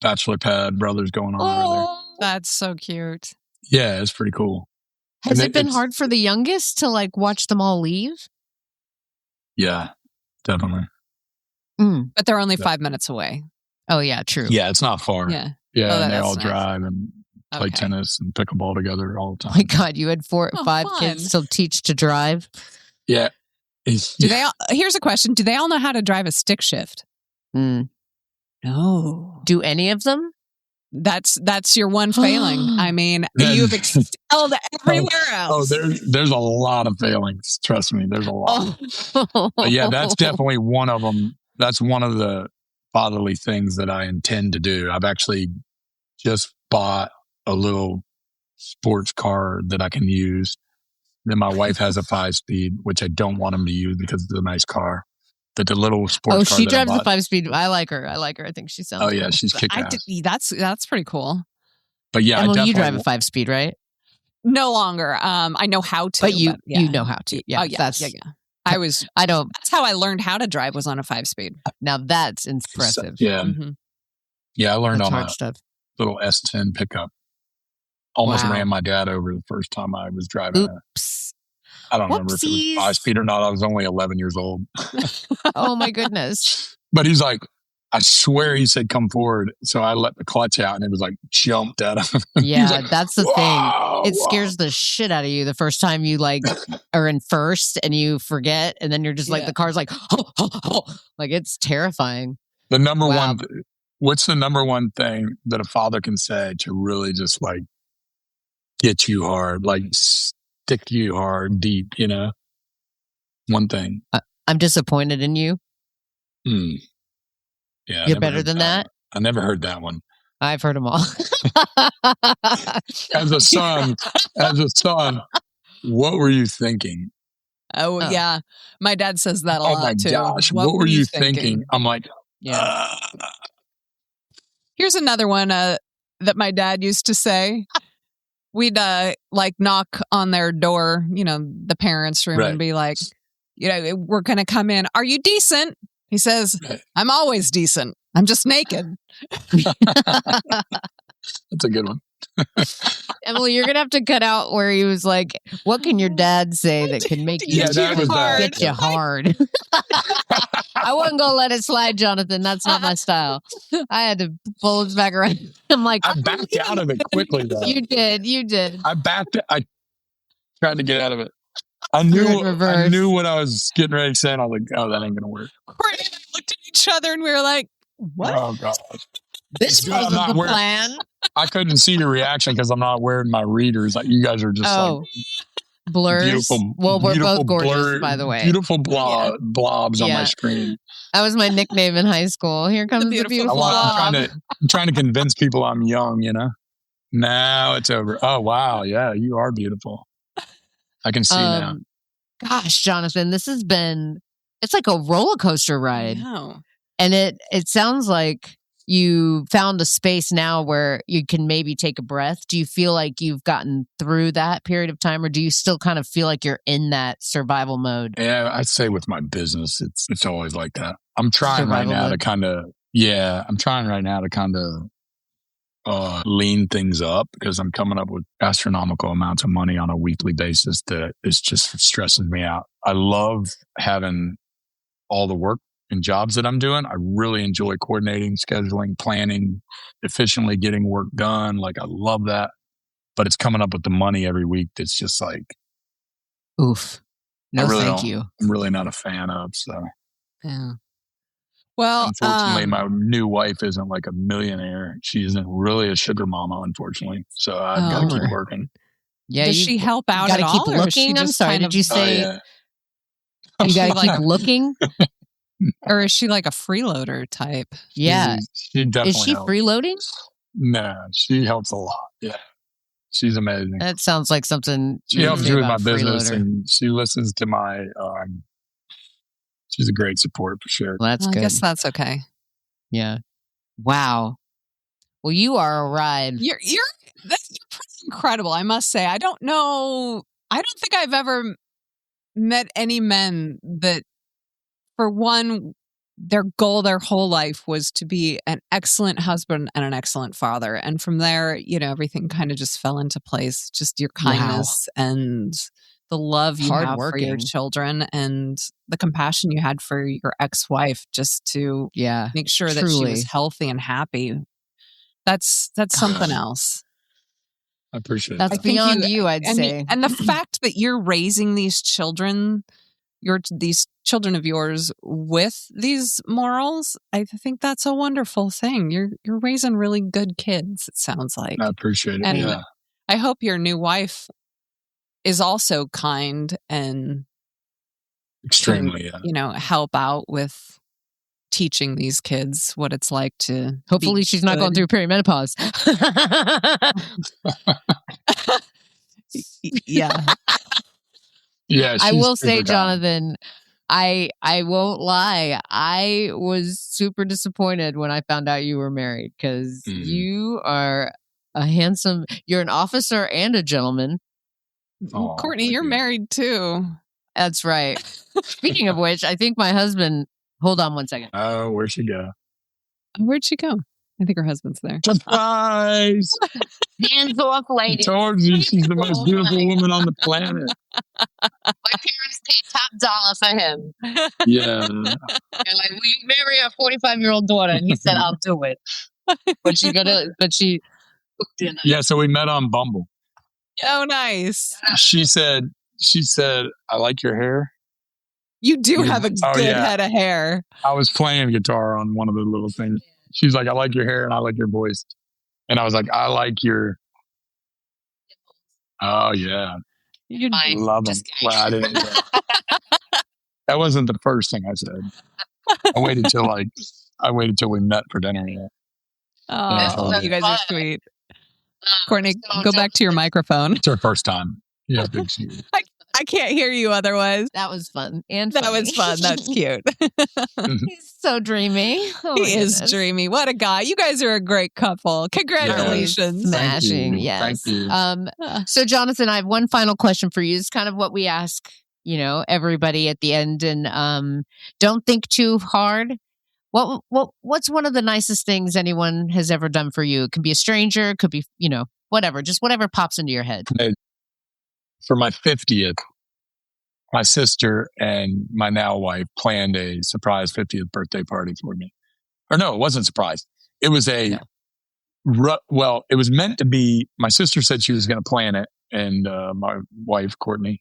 bachelor pad brothers going on over there. That's so cute. Yeah, it's pretty cool. Has it been hard for the youngest to watch them all leave? Yeah, definitely. But they're only 5 minutes away. Oh yeah, true. Yeah, it's not far. Yeah, and they all drive and play tennis and pickleball together all the time. My God, you had 4 or 5 kids to teach to drive. Yeah. Do they all? Here's a question: do they all know how to drive a stick shift? No. Do any of them? That's your one failing. I mean, you've excelled everywhere else. Oh, there's a lot of failings. Trust me, there's a lot. But yeah, that's definitely one of them. That's one of the fatherly things that I intend to do. I've actually just bought a little sports car that I can use. Then my wife has a 5-speed, which I don't want him to use because it's a nice car. But the little sports car. She drives the 5-speed. I like her. I think she sounds. Oh yeah, she's kick-ass. That's pretty cool. But yeah, Emily, you drive a 5-speed, right? No longer. I know how to. But you know how to. Yeah. Oh yeah. Yeah. That's how I learned how to drive, was on a 5-speed. Now that's impressive. Yeah. Mm-hmm. Yeah, I learned that's on stuff. Little S10 pickup. Almost ran my dad over the first time I was driving. Oops. I don't remember if it was 5-speed or not. I was only 11 years old. Oh my goodness. But he's like, I swear he said, come forward. So I let the clutch out and it was like jumped at him. Yeah, like, that's the thing. It scares the shit out of you the first time you like are in first and you forget. And then you're just like, the car's like, like it's terrifying. The number one, what's the number one thing that a father can say to really just like get you hard, like stick you hard, deep, you know? One thing. I'm disappointed in you. Yeah, you're better than that. I never heard that one. I've heard them all. As a son, what were you thinking? Oh, yeah. My dad says that a lot too. Oh my gosh, what were you thinking? I'm like, Here's another one that my dad used to say. We'd like knock on their door, you know, the parents' room and be like, you know, we're going to come in. Are you decent? He says, I'm always decent. I'm just naked. That's a good one. Emily, you're going to have to cut out where he was like, what can your dad say that can make you get you hard? I wasn't going to let it slide, Jonathan. That's not my style. I had to pull it back around. I'm like, I backed out of it quickly, though. You did. I tried to get out of it. I knew what I was getting ready to say, and I was like, oh, that ain't going to work. Courtney and I looked at each other, and we were like, what? Oh, gosh. This wasn't the plan. I couldn't see your reaction because I'm not wearing my readers. Like, you guys are just like blurs. Beautiful, well, we're both gorgeous, blur, by the way. Beautiful blobs on my screen. That was my nickname in high school. Here comes the beautiful blob. I'm trying to convince people I'm young, you know? Now it's over. Oh, wow. Yeah, you are beautiful. I can see now. Gosh, Jonathan, this has been, it's like a roller coaster ride. And it sounds like you found a space now where you can maybe take a breath. Do you feel like you've gotten through that period of time, or do you still kind of feel like you're in that survival mode? Yeah, I'd say with my business, it's always like that. I'm trying right now to kind of lean things up because I'm coming up with astronomical amounts of money on a weekly basis that is just stressing me out. I love having all the work and jobs that I'm doing. I really enjoy coordinating, scheduling, planning, efficiently getting work done. Like, I love that. But it's coming up with the money every week that's just like, oof. No, thank you. I'm really not a fan of. So, yeah. Well, unfortunately, my new wife isn't like a millionaire. She isn't really a sugar mama, unfortunately. So I've got to keep working. Yeah, does she help out at all? Keep looking. I'm sorry. Did you say you got to keep looking? Or is she like a freeloader type? Yeah. She definitely is she helps. freeloading? No, she helps a lot. Yeah. She's amazing. That sounds like something. She helps me with my business and she listens to my, she's a great support for sure. Well, that's good. I guess that's okay. Yeah. Wow. Well, you are a ride. You're pretty incredible, I must say. I don't think I've ever met any men that, for one, their goal their whole life was to be an excellent husband and an excellent father. And from there, you know, everything kind of just fell into place. Just your kindness and the love you have for your children and the compassion you had for your ex-wife just to make sure that she was healthy and happy. That's something else. I appreciate that. That's beyond you, I'd say. And the fact that you're raising these children, these children of yours with these morals, I think that's a wonderful thing. You're raising really good kids, it sounds like. I appreciate it. And I hope your new wife is also kind and extremely, you know, help out with teaching these kids what it's like to. Hopefully, she's not going through perimenopause. Yeah. Yeah, I will say, Jonathan, I won't lie. I was super disappointed when I found out you were married because you are you're an officer and a gentleman. Oh, Courtney, you're married too. That's right. Speaking of which, I think my husband, hold on one second. Oh, where'd she go? Where'd she go? I think her husband's there. Surprise! Hands off, lady. I told you she's the most beautiful woman on the planet. My parents paid top dollar for him. Yeah. They're like, will you marry a 45-year-old daughter? And he said, I'll do it. But she cooked dinner. Yeah, so we met on Bumble. Oh, nice. She said, I like your hair. You do have a good head of hair. I was playing guitar on one of the little things. She's like, I like your hair and I like your voice. And I was like, I like your... Oh, yeah. You love them. Well, I didn't. That wasn't the first thing I said. I waited till we met for dinner. Yeah. Oh, you guys are sweet. Courtney, go back to your microphone. It's our first time. Yeah, big shoes. I can't hear you otherwise. That was fun. And that was fun. That's cute. He's so dreamy. Oh, he is dreamy. What a guy. You guys are a great couple. Congratulations. Yeah. Smashing. Yes. Thank you. So Jonathan, I have one final question for you. It's kind of what we ask, everybody at the end. And don't think too hard. What's one of the nicest things anyone has ever done for you? It can be a stranger, it could be, whatever, just whatever pops into your head. For my 50th, my sister and my now wife planned a surprise 50th birthday party for me. Or no, it wasn't a surprise. It was it was meant to be, my sister said she was going to plan it, and my wife, Courtney.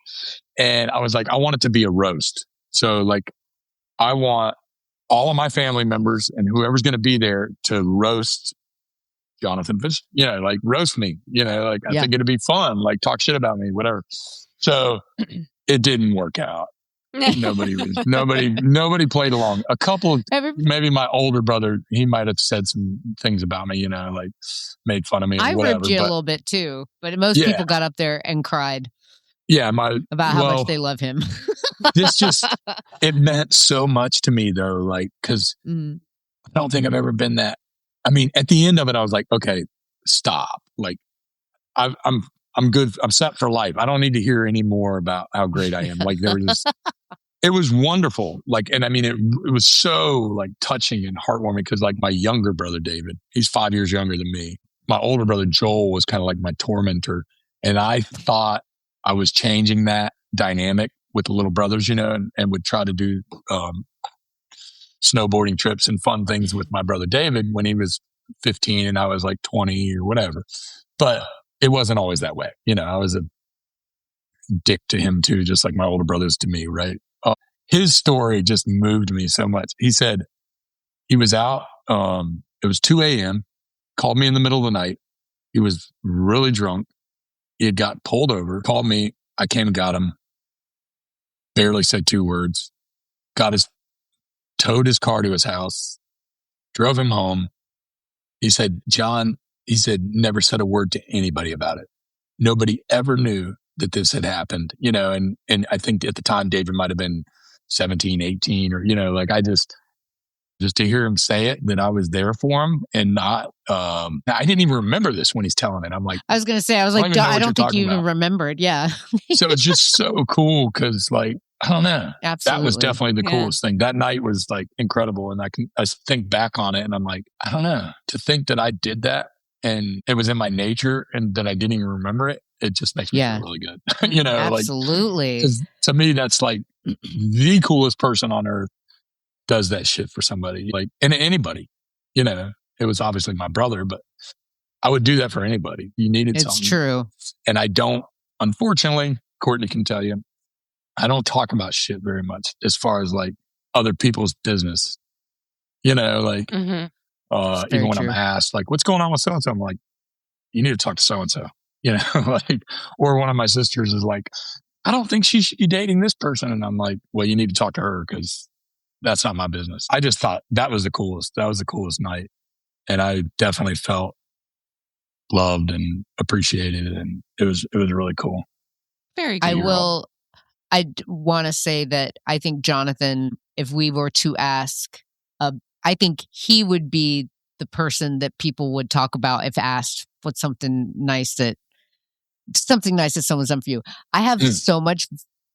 And I was like, I want it to be a roast. So I want all of my family members and whoever's going to be there to roast Jonathan Fish, roast me, I think it'd be fun, talk shit about me, whatever. So it didn't work out. Nobody played along. A couple, maybe my older brother, he might have said some things about me, made fun of me. I ribbed you a little bit too, but most people got up there and cried. Yeah, about how much they love him. It meant so much to me though, because I don't think I've ever been that. I mean, at the end of it, I was like, okay, stop. I'm good. I'm set for life. I don't need to hear any more about how great I am. It was wonderful. And I mean, it was so touching and heartwarming because my younger brother, David, he's 5 years younger than me. My older brother, Joel, was kind of my tormentor. And I thought I was changing that dynamic with the little brothers, and would try to do, snowboarding trips and fun things with my brother David when he was 15 and I was 20 or whatever. But it wasn't always that way. I was a dick to him too, just like my older brothers to me, right? His story just moved me so much. He said he was out. It was 2 a.m. Called me in the middle of the night. He was really drunk. He had got pulled over, called me. I came and got him. Barely said 2 words. Towed his car to his house, drove him home. He said, John, never said a word to anybody about it. Nobody ever knew that this had happened, and I think at the time David might have been 17, 18 or, I just to hear him say it, that I was there for him and not, I didn't even remember this when he's telling it. I'm like, I was going to say, I don't think you even remembered. Yeah. So it's just so cool. Cause I don't know. Absolutely. That was definitely the coolest thing. That night was incredible. And I think back on it and I'm like, I don't know, to think that I did that and it was in my nature and that I didn't even remember it. It just makes me feel really good. Absolutely. Cause to me, that's the coolest person on earth does that shit for somebody, and anybody, it was obviously my brother, but I would do that for anybody. You needed something. It's true. And I don't, unfortunately, Courtney can tell you, I don't talk about shit very much as far as other people's business, even when I'm asked, what's going on with so-and-so? I'm like, you need to talk to so-and-so, or one of my sisters is I don't think she should be dating this person. And I'm like, well, you need to talk to her because that's not my business. I just thought that was the coolest. That was the coolest night. And I definitely felt loved and appreciated. And it was really cool. Very good. I want to say that I think Jonathan, if we were to ask, I think he would be the person that people would talk about if asked what's something nice that someone's done for you. I have so much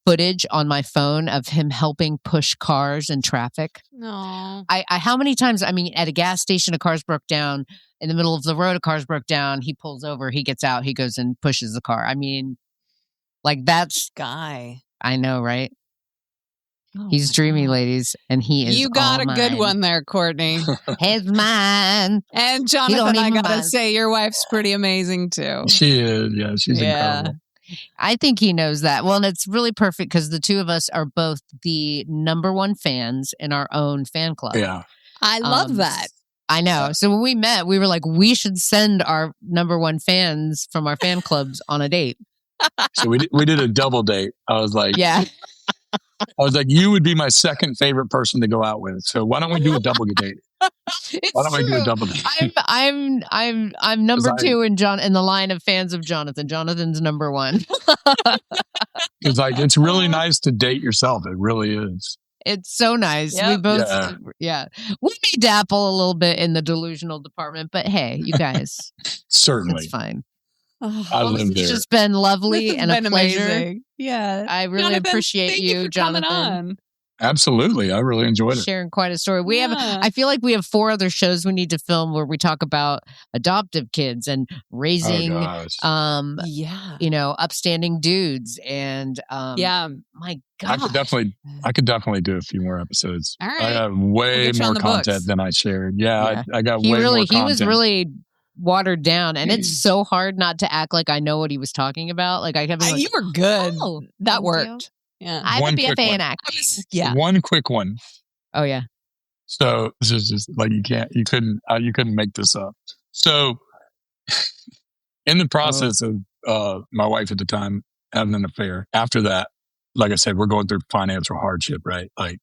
footage on my phone of him helping push cars in traffic. No. I how many times, I mean, at a gas station, a car's broke down. In the middle of the road, a car's broke down. He pulls over, he gets out, he goes and pushes the car. I mean, like that's... Guy. I know, right? Oh, he's dreamy, ladies, and he is You got all a mine. good one there, Courtney. He's mine. And Jonathan, I gotta say, your wife's pretty amazing too. She is. Yeah, she's incredible. I think he knows that. Well, and it's really perfect because the two of us are both the number one fans in our own fan club. Yeah. I love that. I know. So when we met, we were like, we should send our number one fans from our fan clubs on a date. So we did a double date. I was like, yeah. I was like, you would be my second favorite person to go out with. So why don't we do a double date? Why don't we do a double date? I'm number two in the line of fans of Jonathan. Jonathan's number one. It's like, it's really nice to date yourself. It really is. It's so nice. Yep. We both, we may dabble a little bit in the delusional department, but hey, you guys, certainly, it's fine. I live there. It's just been lovely and a pleasure. Amazing. Yeah, I really appreciate you, Jonathan. Absolutely, I really enjoyed it. Sharing quite a story. We have. I feel like we have 4 other shows we need to film where we talk about adoptive kids and raising, upstanding dudes and my God, I could definitely do a few more episodes. All right. I have way more content than I shared. Yeah. I got way more content. He was really watered down, and it's so hard not to act like I know what he was talking about. Like I kept being like, you were good. Oh, that worked. Yeah, I would be a fan actor. Yeah, one quick one. Oh yeah. So this is just like you couldn't make this up. So in the process of my wife at the time having an affair, after that, like I said, we're going through financial hardship, right? Like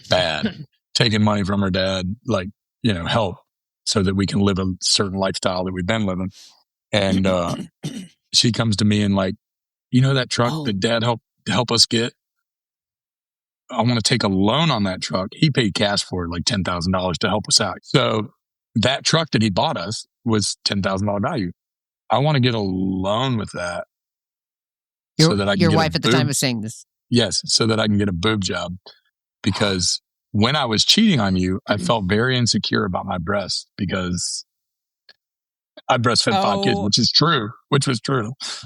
bad, taking money from her dad, like help so that we can live a certain lifestyle that we've been living. And she comes to me and like, that truck that dad help us get, I want to take a loan on that truck. He paid cash for it, like $10,000 to help us out. So that truck that he bought us was $10,000 value. I want to get a loan with that. So that I can your wife at the time was saying this. Yes. So that I can get a boob job. Because when I was cheating on you, I felt very insecure about my breasts because I breastfed 5 kids, which was true.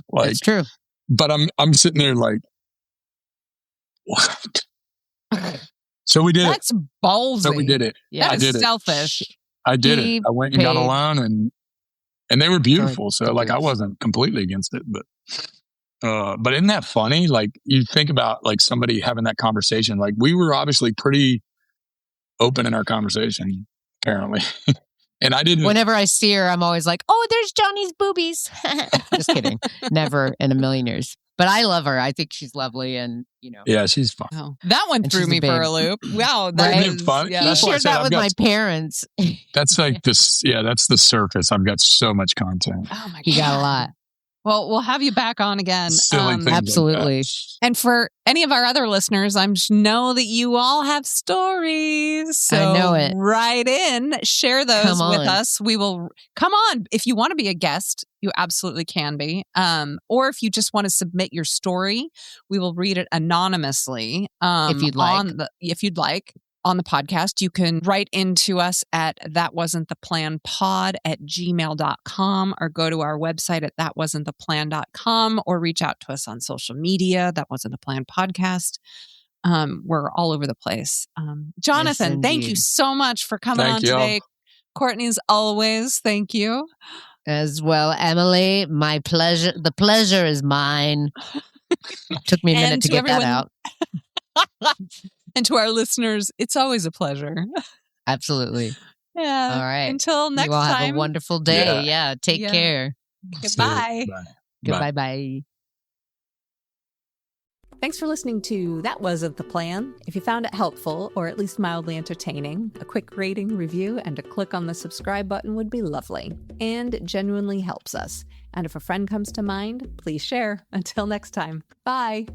Like, it's true. But I'm sitting there like, what? So we did it. That's ballsy. So we did it. Yeah, I did selfish. I did it. I went and got a loan, and they were beautiful. So like, I wasn't completely against it, but isn't that funny? Like you think about like somebody having that conversation. Like we were obviously pretty open in our conversation, apparently. And I didn't. Whenever I see her, I'm always like, "Oh, there's Johnny's boobies." Just kidding. Never in a million years. But I love her. I think she's lovely, and Yeah, she's fun. Oh, that one threw me for a loop. Wow, that's fun. Yeah. He shared that with my parents. That's like this. Yeah, that's the surface. I've got so much content. Oh my God, you got a lot. Well, we'll have you back on again. Absolutely. Like and for any of our other listeners, I know that you all have stories. So I know it. Write in, share those with us. We will come on. If you want to be a guest, you absolutely can be. Or if you just want to submit your story, we will read it anonymously. If you'd like. On the podcast, you can write into us at thatwasn'ttheplan@gmail.com or go to our website at thatwasn'ttheplan.com or reach out to us on social media, That Wasn't the Plan Podcast. We're all over the place. Jonathan, yes, thank you so much for coming on today. Courtney, as always, thank you. As well, Emily, my pleasure. The pleasure is mine. Took me a minute to get that out. And to our listeners, it's always a pleasure. Absolutely. Yeah. All right. Until next time. Have a wonderful day. Yeah. Take care. Goodbye. Goodbye. Bye. Thanks for listening to That Wasn't the Plan. If you found it helpful or at least mildly entertaining, a quick rating, review, and a click on the subscribe button would be lovely and genuinely helps us. And if a friend comes to mind, please share. Until next time. Bye.